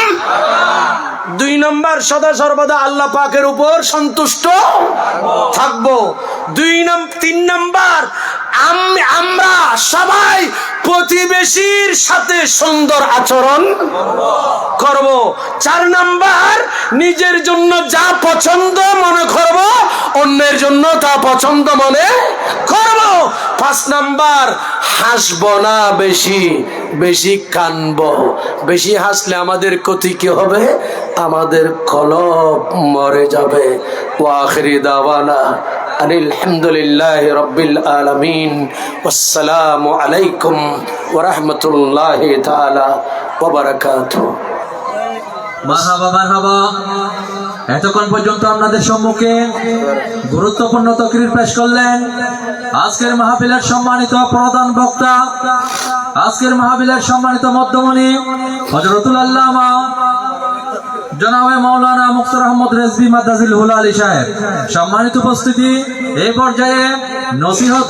[SPEAKER 1] 2 নম্বর সদা সর্বদা আল্লাহ পাকের উপর সন্তুষ্ট থাকবো। 3 নম্বর আমরা সবাই প্রতিবেশীর সাথে সুন্দর আচরণ করব। 4 নম্বর নিজের জন্য যা পছন্দ মনে করব অন্যের জন্য তা পছন্দ মনে করব। 5 নম্বর হাসবো না, বেশি বেশি কানবো। বেশি হাসলে আমাদের ক্ষতি কি হবে? আমাদের কলব মরে যাবে। ওয়া আখিরি দাওয়ানা আলহামদুলিল্লাহি রাব্বিল আলামিন। আসসালামু আলাইকুম ওয়া রাহমাতুল্লাহি তাআলা ওয়া বারাকাতুহু।
[SPEAKER 2] মারহাবা মারহাবা। এতক্ষণ পর্যন্ত আপনাদের সম্মুখে গুরুত্বপূর্ণ তাকরীর পেশ করলেন আজকের মাহফিলের সম্মানিত প্রধান বক্তা, আজকের মাহফিলের সম্মানিত মধ্যমণি হযরতুল আল্লামা জনাবে মাওলানা মুখতার আহমদ রেজভী মাদ্রাজিল হুলা আলী সাহেব। সম্মানিত উপস্থিতি, এই পর্যায়ে নসিহত